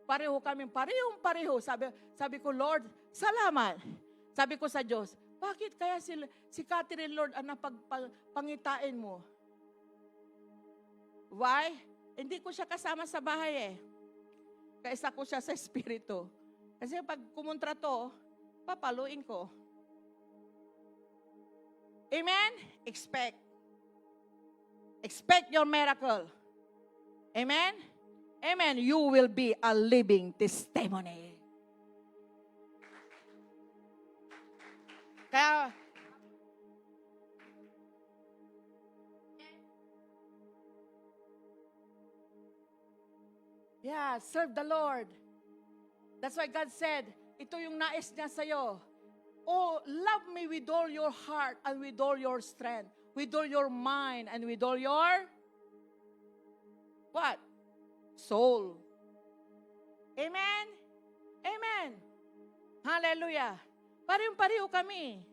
Speaker 5: Pareho kami, pareho. Sabi ko, Lord, salamat. Sabi ko sa Diyos, bakit kaya si Catherine, Lord, ang napagpangitain mo? Why? Hindi ko siya kasama sa bahay eh. Kaisa ko siya sa Espiritu. Kasi pag kumontra to, papaluin ko. Amen? Expect. Expect your miracle. Amen? Amen. You will be a living testimony. Kaya, yeah, serve the Lord. That's why God said, ito yung nais niya sa'yo. Oh, love me with all your heart and with all your strength, with all your mind and with all your, what? Soul. Amen? Amen. Hallelujah. Parehong-pareho kami.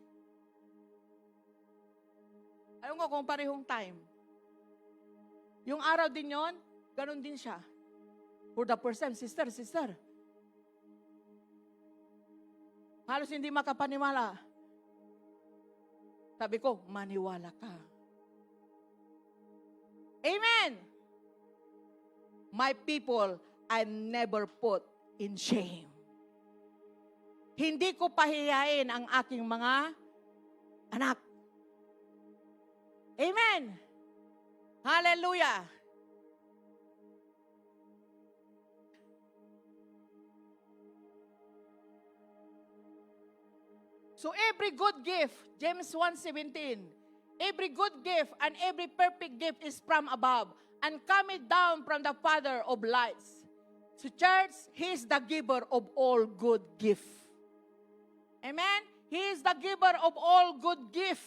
Speaker 5: Ayaw ko kung parehong time. Yung araw din yon, ganun din siya. For the first time, sister. Halos hindi makapaniwala. Sabi ko, maniwala ka. Amen! My people, I never put in shame. Hindi ko pahiyain ang aking mga anak. Amen! Hallelujah! So every good gift, James 1:17, every good gift and every perfect gift is from above and coming down from the Father of lights. So church, He is the giver of all good gift. Amen? He is the giver of all good gift.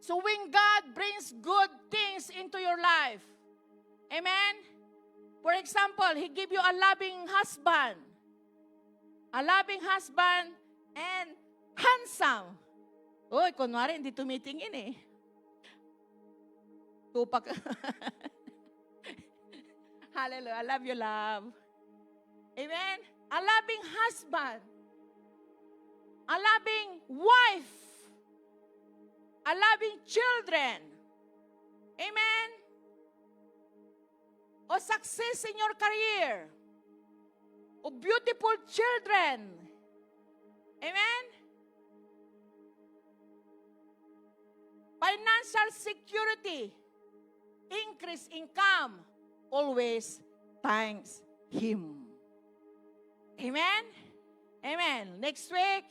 Speaker 5: So when God brings good things into your life, amen? For example, He give you a loving husband. A loving husband and handsome. Uy, kunwari, hindi tumitingin eh. Tupak. Hallelujah. I love you, love. Amen? A loving husband. A loving wife. A loving children. Amen? O success in your career. O beautiful children. Amen? financial security, increase income, always thanks Him. Amen? Amen. Next week,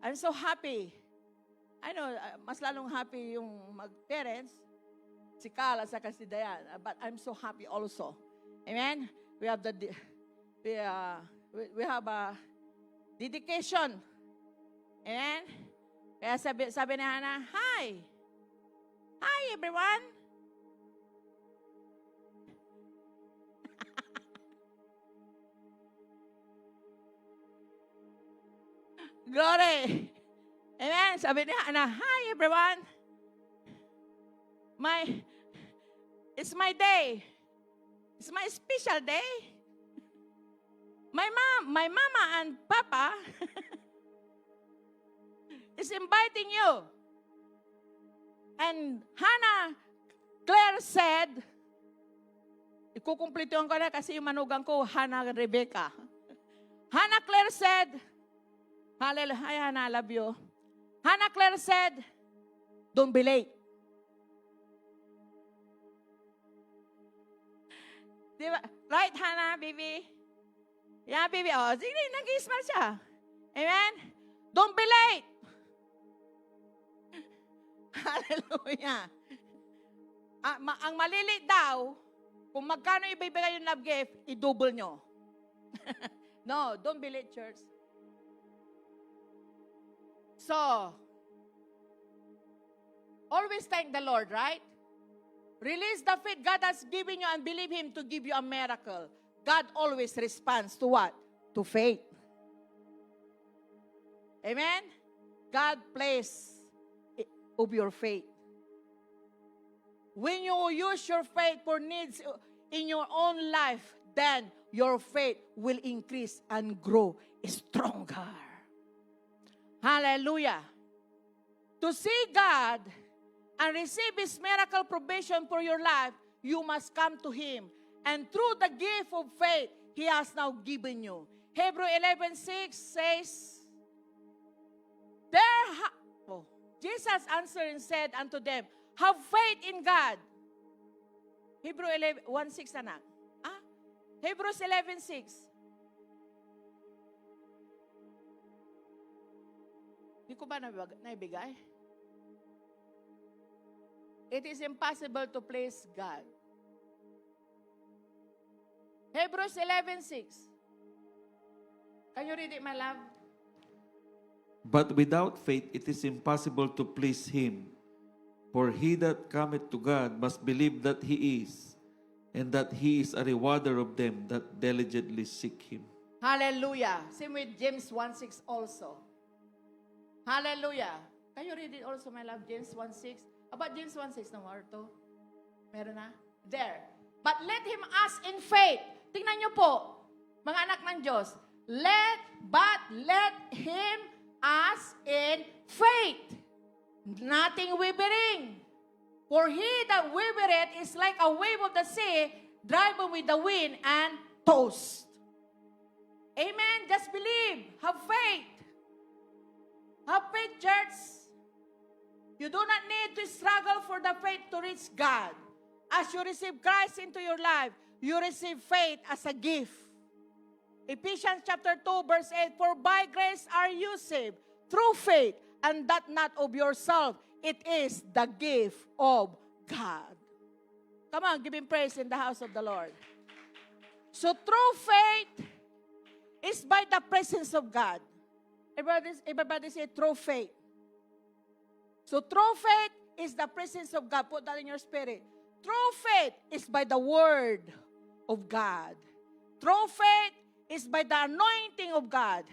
Speaker 5: I'm so happy. I know, mas lalong happy yung mag-parents, si Kala sa si Dayan, but I'm so happy also. Amen? We have we have a dedication. Amen? Kaya sabi ni Hannah, Hi! Hi everyone! Glory! Amen? Sabi ni Hannah, Hi everyone! It's my day. It's my special day. My mama and papa is inviting you. And Hannah Claire said, ikukumplituhan ko na kasi yung manugang ko, Hannah Rebecca. Hannah Claire said, Hallelujah, hi Hannah, I love you. Hannah Claire said, don't be late. Diba? Right, Hannah, baby? Yeah, baby. Oh, sige, nag-i-smile siya. Amen? Don't be late. Hallelujah. Ang maliliit daw, kung magkano ibibigay yung love gift, i-double nyo. No, don't be late, church. So, always thank the Lord, right? Release the faith God has given you and believe Him to give you a miracle. God always responds to what? To faith. Amen? God plays of your faith. When you use your faith for needs in your own life, then your faith will increase and grow stronger. Hallelujah. To see God and receive His miracle provision for your life, you must come to Him. And through the gift of faith, He has now given you. Hebrew 11:6 says, Jesus answered and said unto them, have faith in God. Hebrew 1:6 anak. Hebrews 11:6. Di ko ba naibigay? It is impossible to please God. Hebrews 11:6. Can you read it, my love?
Speaker 4: But without faith it is impossible to please Him. For he that cometh to God must believe that He is, and that He is a rewarder of them that diligently seek Him.
Speaker 5: Hallelujah. Same with James 1:6 also. Hallelujah. Can you read it also, my love? James 1:6. About James 1:6 na more to? Meron na? There. But let him ask in faith. Tingnan niyo po, mga anak ng Diyos. Let him ask in faith. Nothing wavering. For he that wavereth is like a wave of the sea, driven with the wind and tossed. Amen. Just believe. Have faith. Have faith, church. You do not need to struggle for the faith to reach God. As you receive Christ into your life, you receive faith as a gift. Ephesians chapter 2 verse 8, for by grace are you saved through faith, and that not of yourself. It is the gift of God. Come on, give Him praise in the house of the Lord. So through faith is by the presence of God. Everybody say through faith. So through faith is the presence of God. Put that in your spirit. True faith is by the word of God. True faith is by the anointing of God.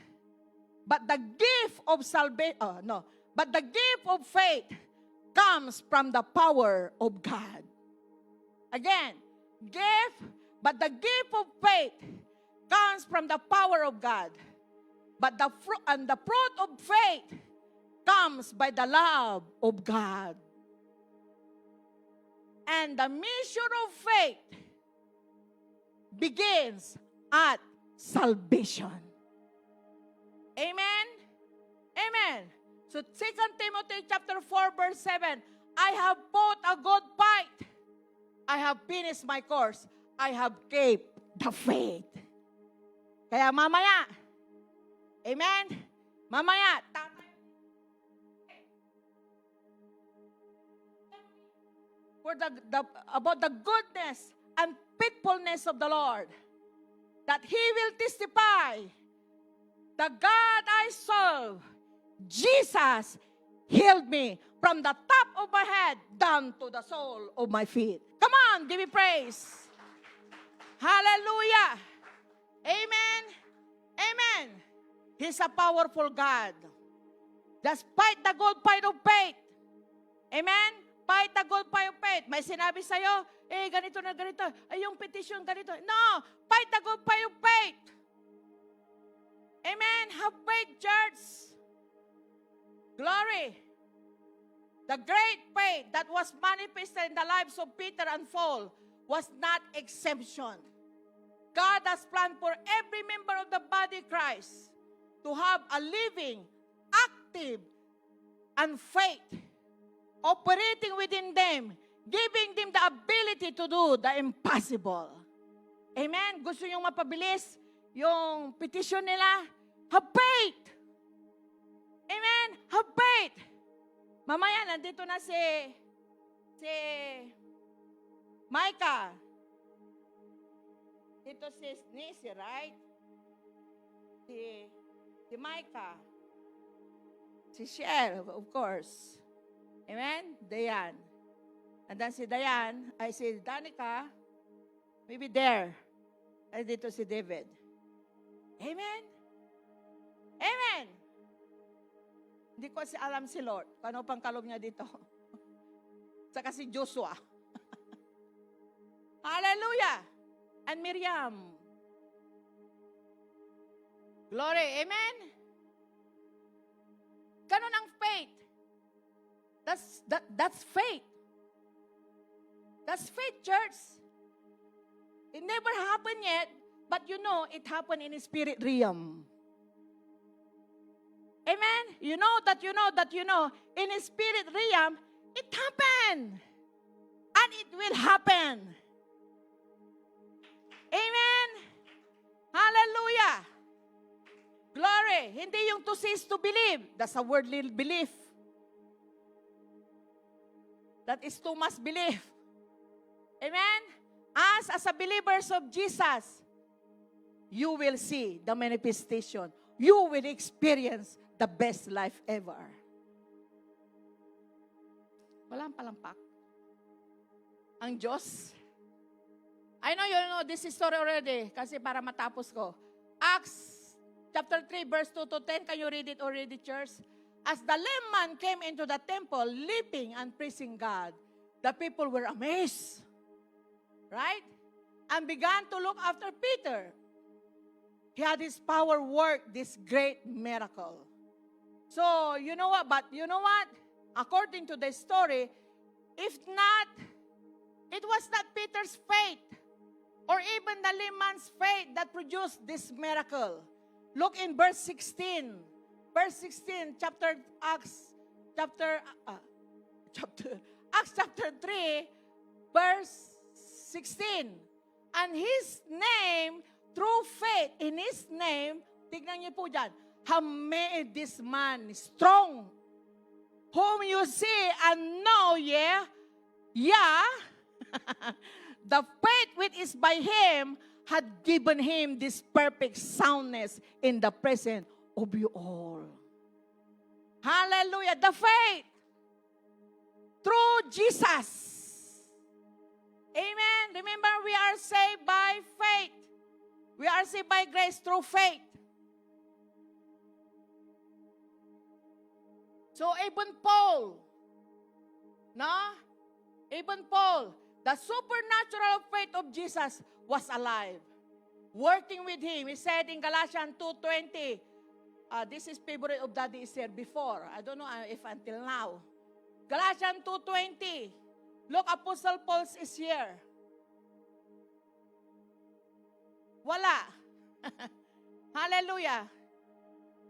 Speaker 5: But the gift of salvation, but the gift of faith comes from the power of God. Again, but the gift of faith comes from the power of God. But the fruit of faith comes by the love of God. And the measure of faith begins at salvation. Amen? Amen. So 2 Timothy chapter 4 verse 7, I have fought a good fight. I have finished my course. I have kept the faith. Kaya mamaya, amen? Mamaya, for about the goodness and faithfulness of the Lord, that He will testify, the God I serve, Jesus, healed me from the top of my head down to the sole of my feet. Come on, give me praise. Hallelujah. Amen. Amen. He's a powerful God. Just fight the good fight of faith. Amen? Fight the good fight of faith. May sinabi sa'yo, ganito na ganito. Ay, yung petition ganito. No! Fight the good fight of faith. Amen? Have faith, church. Glory. The great faith that was manifested in the lives of Peter and Paul was not exemption. God has planned for every member of the body of Christ to have a living, active, and faith operating within them, giving them the ability to do the impossible. Amen? Gusto nyo mapabilis yung petition nila? Have faith! Amen? Have faith! Mamaya, nandito na si Micah. Ito si Nisi, right? Si Micah. Si Cher, of course. Amen? Dayan. And then si Dayan, ay si Danica, maybe there. Ay dito si David. Amen? Amen! Hindi ko alam si Lord. Paano pang kalog niya dito? Saka si Joshua. Hallelujah! And Miriam. Glory. Amen? Ganun ang faith. That's faith. That's faith, church. It never happened yet, but you know it happened in the spirit realm. Amen? You know that in the spirit realm, it happened. And it will happen. Amen? Hallelujah! Glory! Hindi yung to cease to believe. That's a worldly belief. That is too much belief. Amen? As a believers of Jesus, you will see the manifestation. You will experience the best life ever. Walang palampak. Ang Diyos. I know you know this story already kasi para matapos ko. Acts chapter 3 verse 2 to 10. Can you read it already, church? As the lame man came into the temple, leaping and praising God, the people were amazed. Right? And began to look after Peter. He had his power work this great miracle. So, you know what? But you know what? According to the story, if not, it was not Peter's faith or even the lame man's faith that produced this miracle. Look in verse 16. Verse 16, Acts chapter 3, verse 16. And his name, through faith in his name, tignan niyo po dyan, have made this man strong, whom you see and know, the faith which is by him had given him this perfect soundness in the presence of you all. Hallelujah. The faith through Jesus. Amen. Remember, we are saved by faith. We are saved by grace through faith. So even Paul, the supernatural faith of Jesus was alive. Working with him. He said in Galatians 2:20, this is favorite of Daddy is here before. I don't know if until now. Galatians 2:20. Look, Apostle Paul is here. Wala. Hallelujah.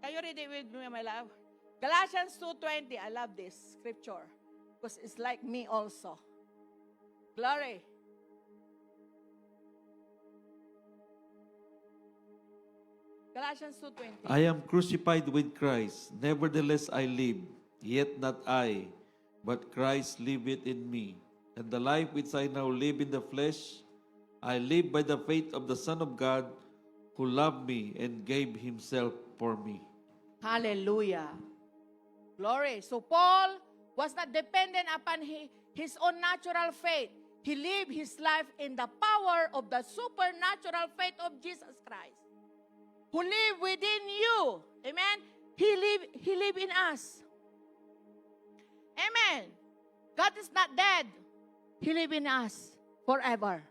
Speaker 5: Can you read it with me, my love? Galatians 2:20. I love this scripture. Because it's like me also. Glory. Galatians 2:20.
Speaker 4: I am crucified with Christ. Nevertheless I live, yet not I, but Christ liveth in me. And the life which I now live in the flesh, I live by the faith of the Son of God, who loved me and gave himself for me.
Speaker 5: Hallelujah. Glory. So Paul was not dependent upon his own natural faith. He lived his life in the power of the supernatural faith of Jesus Christ, who live within you. Amen. He live in us. Amen. God is not dead. He live in us forever.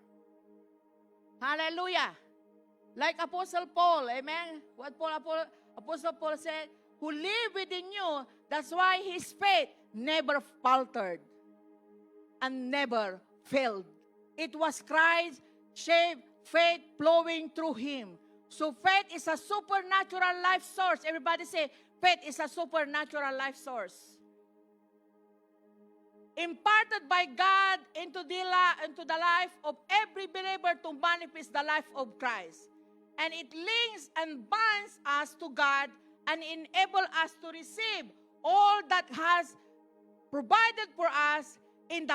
Speaker 5: Hallelujah. Like Apostle Paul, amen. What Apostle Paul said, who live within you, that's why his faith never faltered and never failed. It was Christ's shaped faith flowing through him. So faith is a supernatural life source. Everybody say, faith is a supernatural life source. Imparted by God into the life of every believer to manifest the life of Christ. And it links and binds us to God and enable us to receive all that has provided for us in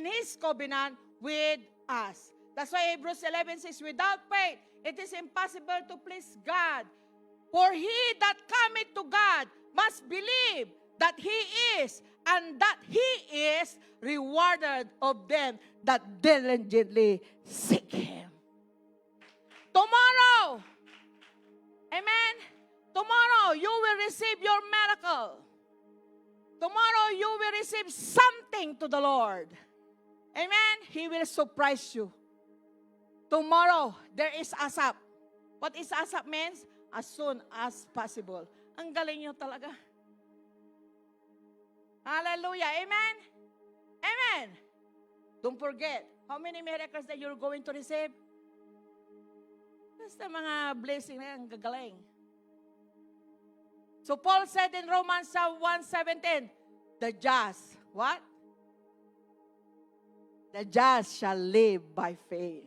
Speaker 5: His covenant with us. That's why Hebrews 11 says, without faith, it is impossible to please God. For he that cometh to God must believe that He is, and that He is rewarded of them that diligently seek Him. Tomorrow, amen, tomorrow you will receive your miracle. Tomorrow you will receive something to the Lord. Amen. He will surprise you. Tomorrow, there is ASAP. What is ASAP means? As soon as possible. Ang galing nyo talaga. Hallelujah. Amen. Amen. Don't forget, how many miracles that you're going to receive? Basta mga blessing na ang gagaling. So Paul said in Romans 1:17, the just, what? The just shall live by faith.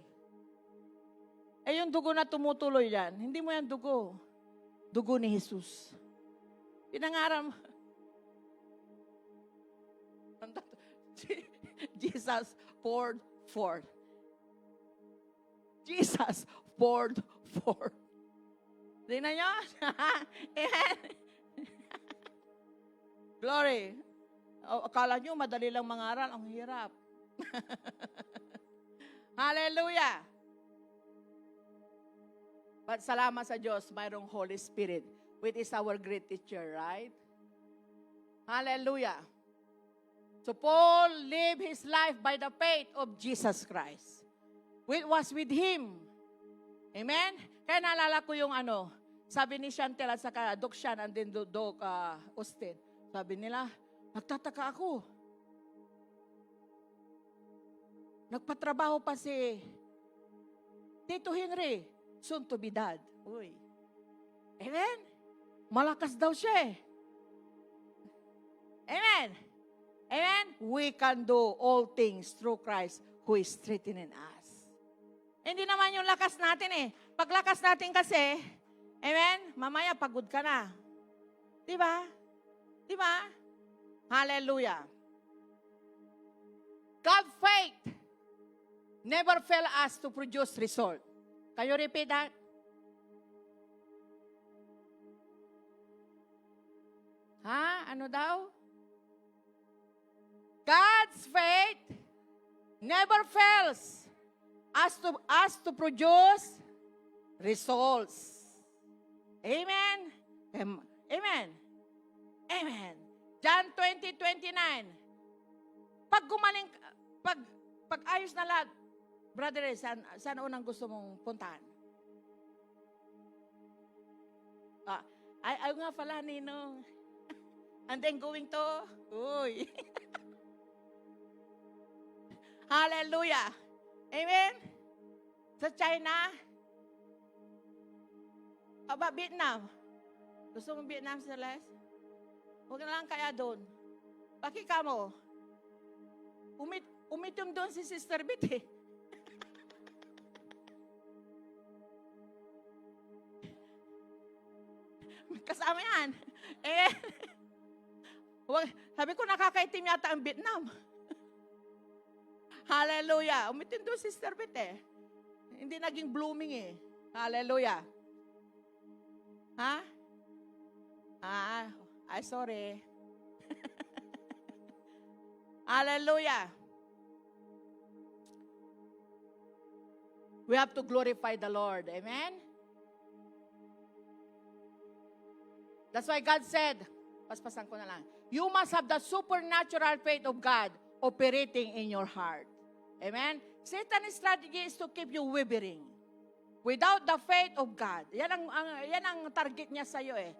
Speaker 5: Eh yung dugo na tumutuloy yan, hindi mo yan dugo. Dugo ni Jesus. Pinangaram. Jesus poured forth. Jesus poured forth. Tingnan nyo? Amen? Glory. Akala nyo, madali lang mangaral. Ang hirap. Hallelujah. But salamat sa Diyos, mayroong Holy Spirit, which is our great teacher, right? Hallelujah. So Paul lived his life by the faith of Jesus Christ. It was with him. Amen? Kaya naalala ko yung sabi ni Chantel at saka Doc Shan and then Doc Austin. Sabi nila, nagtataka ako. Nagpatrabaho pa si Tito Henry, soon to be dad. Uy. Amen? Malakas daw siya eh. Amen? Amen? We can do all things through Christ who is strengthening us. Hindi naman yung lakas natin eh. Pag lakas natin kasi, amen, mamaya pagod ka na. Diba? Diba? Hallelujah. God's faith never fail us to produce result. Can you repeat that? Ha? Ano daw? God's faith never fails us to produce results. Amen? Amen? Amen. John 20:29. Pag gumaling, pag ayos na lahat, brother, saan unang gusto mong puntahan? Ayaw nga pala, Ninong. And then going to, uy. Hallelujah. Amen? Sa China, Vietnam. Gusto mong Vietnam, Celeste? Huwag na lang kaya doon. Bakit ka mo? Umitom doon si Sister Bit eh. Kasama yan. Eh, sabi ko nakakaitim yata ang Vietnam. Hallelujah. Umitim doon si Sister Bit eh. Hindi naging blooming eh. Hallelujah. Ha? Ay sorry. Hallelujah. We have to glorify the Lord. Amen? That's why God said, paspasan ko na lang, you must have the supernatural faith of God operating in your heart. Amen? Satan's strategy is to keep you wavering. Without the faith of God. Yan ang target niya sa iyo eh.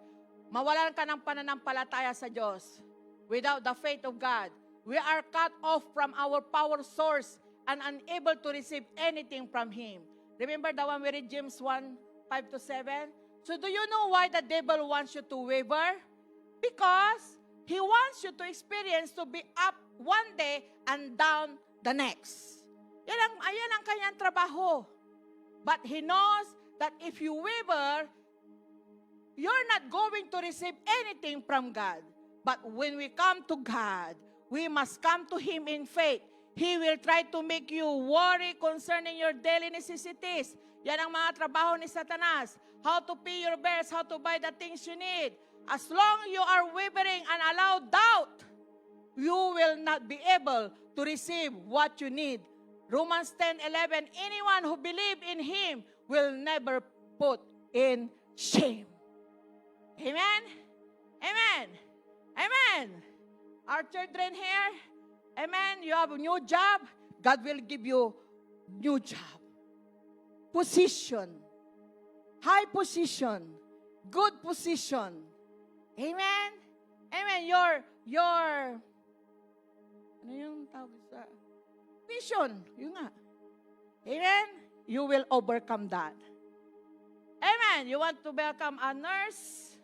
Speaker 5: Mawalan ka ng pananampalataya sa Diyos. Without the faith of God. We are cut off from our power source and unable to receive anything from Him. Remember the one we read James 1, 5-7? So do you know why the devil wants you to waver? Because he wants you to experience to be up one day and down the next. Yan ang kanyang trabaho. But he knows that if you waver, you're not going to receive anything from God. But when we come to God, we must come to Him in faith. He will try to make you worry concerning your daily necessities. Yan ang mga trabaho ni Satanas. How to pay your bills, how to buy the things you need. As long you are wavering and allow doubt, you will not be able to receive what you need. Romans 10:11, anyone who believes in Him will never put in shame. Amen? Amen. Amen. Our children here, amen, you have a new job, God will give you new job. Position. High position. Good position. Amen. Amen. Ano yung tawag sa vision? Yun nga. Amen. You will overcome that. Amen. You want to become a nurse,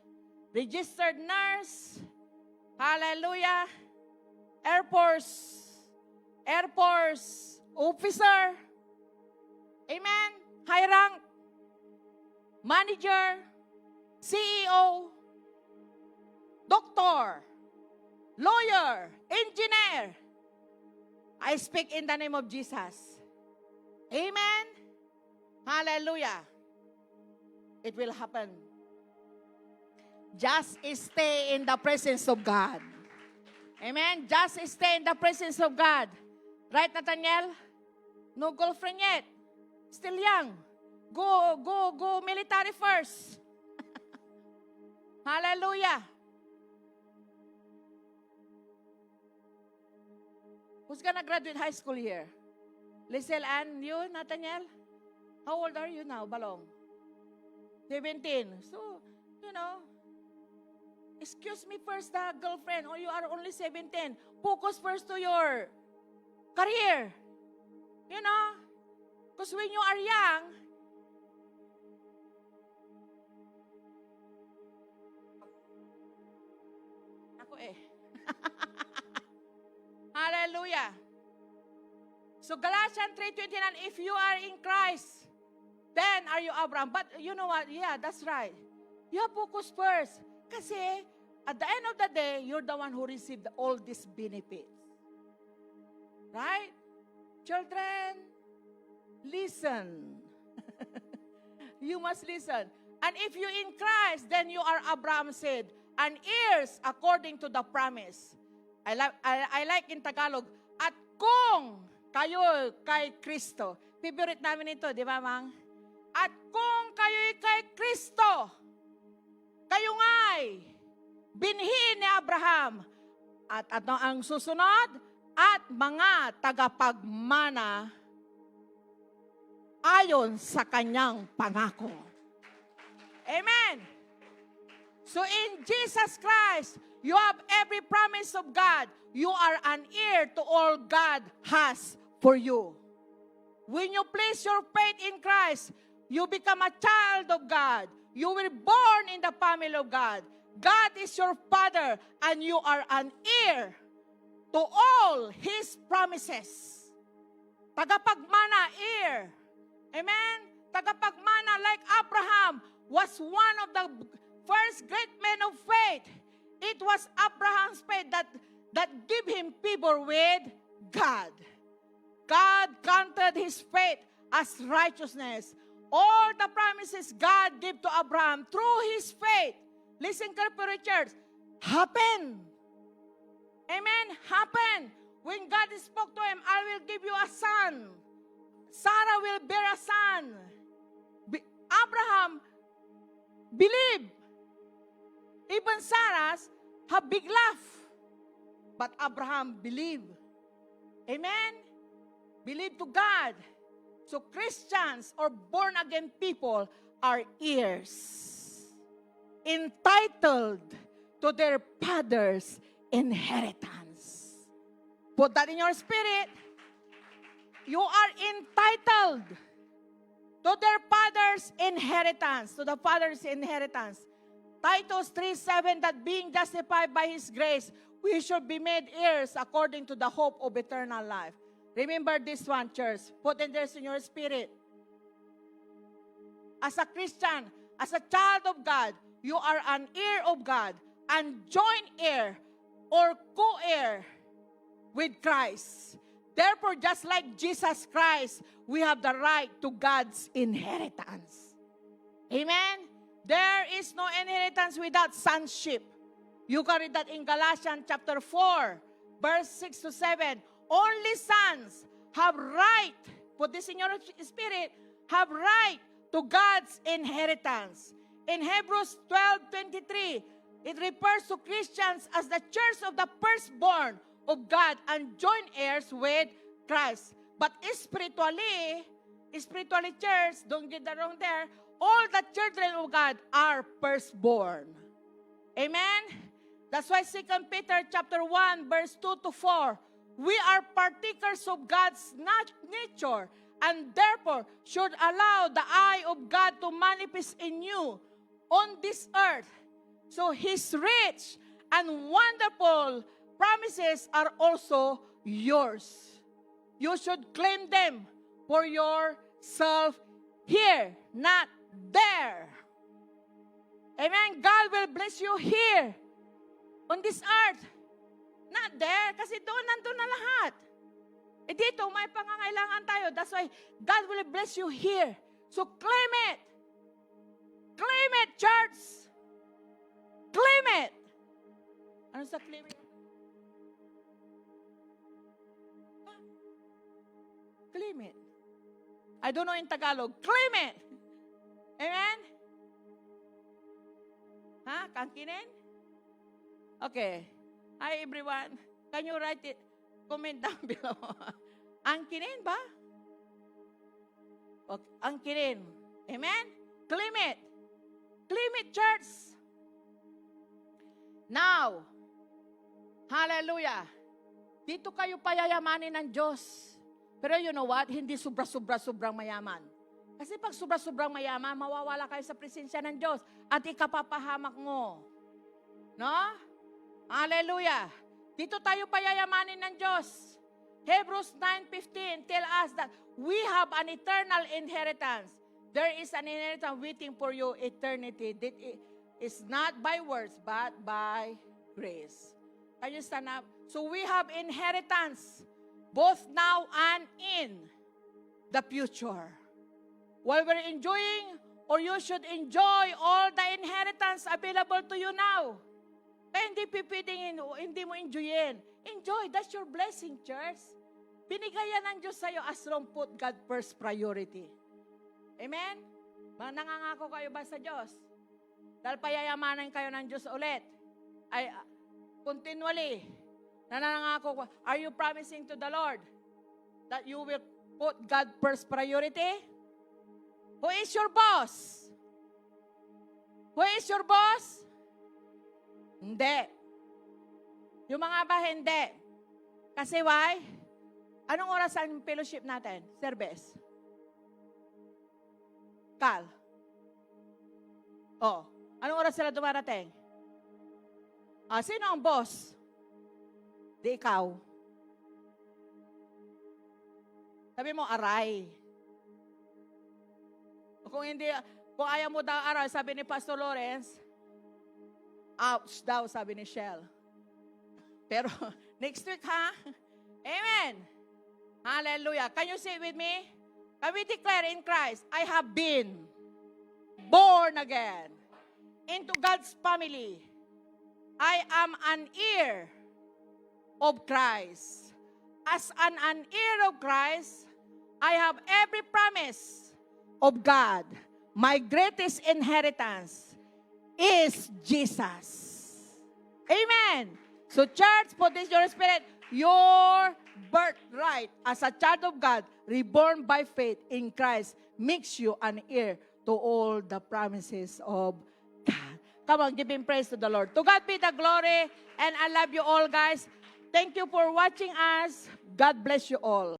Speaker 5: registered nurse, hallelujah, Air Force officer, amen, high rank, manager, CEO, doctor, lawyer, engineer. I speak in the name of Jesus. Amen. Hallelujah. It will happen. Just stay in the presence of God. Amen. Just stay in the presence of God. Right, Nathaniel? No girlfriend yet. Still young. Go military first. Hallelujah. Who's gonna graduate high school here? Lisel and you, Nathaniel? How old are you now, Balong? 17. So, excuse me first, the girlfriend, or you are only 17. Focus first to your career. Because when you are young, Hallelujah. So Galatians 3:29, if you are in Christ, then are you Abraham. But you know what? Yeah, that's right. You have focus first. Kasi at the end of the day, you're the one who received all these benefits. Right? Children, listen. You must listen. And if you in Christ, then you are Abraham said, and heirs according to the promise. I like in Tagalog, at kung kayo kay Kristo. Favorite namin ito, di ba, Mang? At kung kayo'y kay Kristo, kayo nga'y binhi ni Abraham. At ano ang susunod? At mga tagapagmana ayon sa kanyang pangako. Amen. So in Jesus Christ, you have every promise of God. You are an heir to all God has for you. When you place your faith in Christ, you become a child of God. You will be born in the family of God. God is your father and you are an heir to all His promises. Tagapagmana, heir. Amen? Tagapagmana like Abraham was one of the first great men of faith. It was Abraham's faith that gave him favor with God. God counted his faith as righteousness. All the promises God gave to Abraham through his faith, listen carefully, church, happen. Amen? Happen. When God spoke to him, I will give you a son. Sarah will bear a son. Abraham believed. Even Sarah's have big laugh. But Abraham believed. Amen? Believe to God. So Christians or born-again people are heirs, entitled to their father's inheritance. Put that in your spirit. You are entitled to their father's inheritance, to the father's inheritance. Titus 3:7, that being justified by His grace, we should be made heirs according to the hope of eternal life. Remember this one, church. Put in this in your spirit. As a Christian, as a child of God, you are an heir of God, and joint heir or co-heir with Christ. Therefore, just like Jesus Christ, we have the right to God's inheritance. Amen? There is no inheritance without sonship. You can read that in Galatians chapter 4, verse 6 to 7. Only sons have right, put this in your spirit, have right to God's inheritance. In Hebrews 12:23, it refers to Christians as the church of the firstborn of God and joint heirs with Christ. But spiritually, church, don't get that wrong there, all the children of God are firstborn. Amen? That's why 2 Peter chapter 1, verse 2 to 4, we are partakers of God's nature and therefore should allow the eye of God to manifest in you on this earth. So His rich and wonderful promises are also yours. You should claim them for yourself here, not there. Amen? God will bless you here on this earth. Not there, kasi doon, nandun na lahat. Eh dito, may pangangailangan tayo. That's why God will bless you here. So claim it. Claim it, church. Claim it. Ano sa claim it? Claim it. I don't know in Tagalog. Claim it. Amen? Ha? Kangkinin? Okay. Hi everyone. Can you write it? Comment down below. Angkinin ba? Okay. Angkinin. Amen? Claim it. Claim it, church. Now, hallelujah. Dito kayo payayamanin ng Diyos. Pero you know what? Hindi sobrang mayaman. Kasi pag sobrang mayaman, mawawala kayo sa presensya ng Diyos at ikapapahamak mo. No? Hallelujah. Dito tayo payayamanin ng Diyos. Hebrews 9:15 tell us that we have an eternal inheritance. There is an inheritance waiting for you eternity. That is not by words, but by grace. Can you stand up? So we have inheritance, both now and in the future. While we're enjoying, or you should enjoy all the inheritance available to you now. Kaya hindi pipiding, hindi mo enjoyin. Enjoy, that's your blessing, church. Binigay yan ng Diyos sa'yo as long put God first priority. Amen? Nangangako kayo ba sa Diyos? Dahil payayamanan kayo ng Diyos ulit. Ay, continually, nanangako ko, are you promising to the Lord that you will put God first priority? Who is your boss? Who is your boss? Hindi. Yung mga ba, hindi. Kasi why? Anong oras ang fellowship natin? Service. Kal. Oh. Anong oras sila dumarating? Sino ang boss? Di ikaw. Sabi mo, aray. Kung ayaw mo daw aray, sabi ni Pastor Lawrence, ouch daw, sabi ni Shell. Pero, next week ha? Amen. Hallelujah. Can you say it with me? Can we declare in Christ, I have been born again into God's family. I am an heir of Christ. As an heir of Christ, I have every promise of God. My greatest inheritance is Jesus. Amen. So church, put this in your spirit. Your birthright as a child of God, reborn by faith in Christ, makes you an heir to all the promises of God. Come on, give Him praise to the Lord. To God be the glory, and I love you all, guys. Thank you for watching us. God bless you all.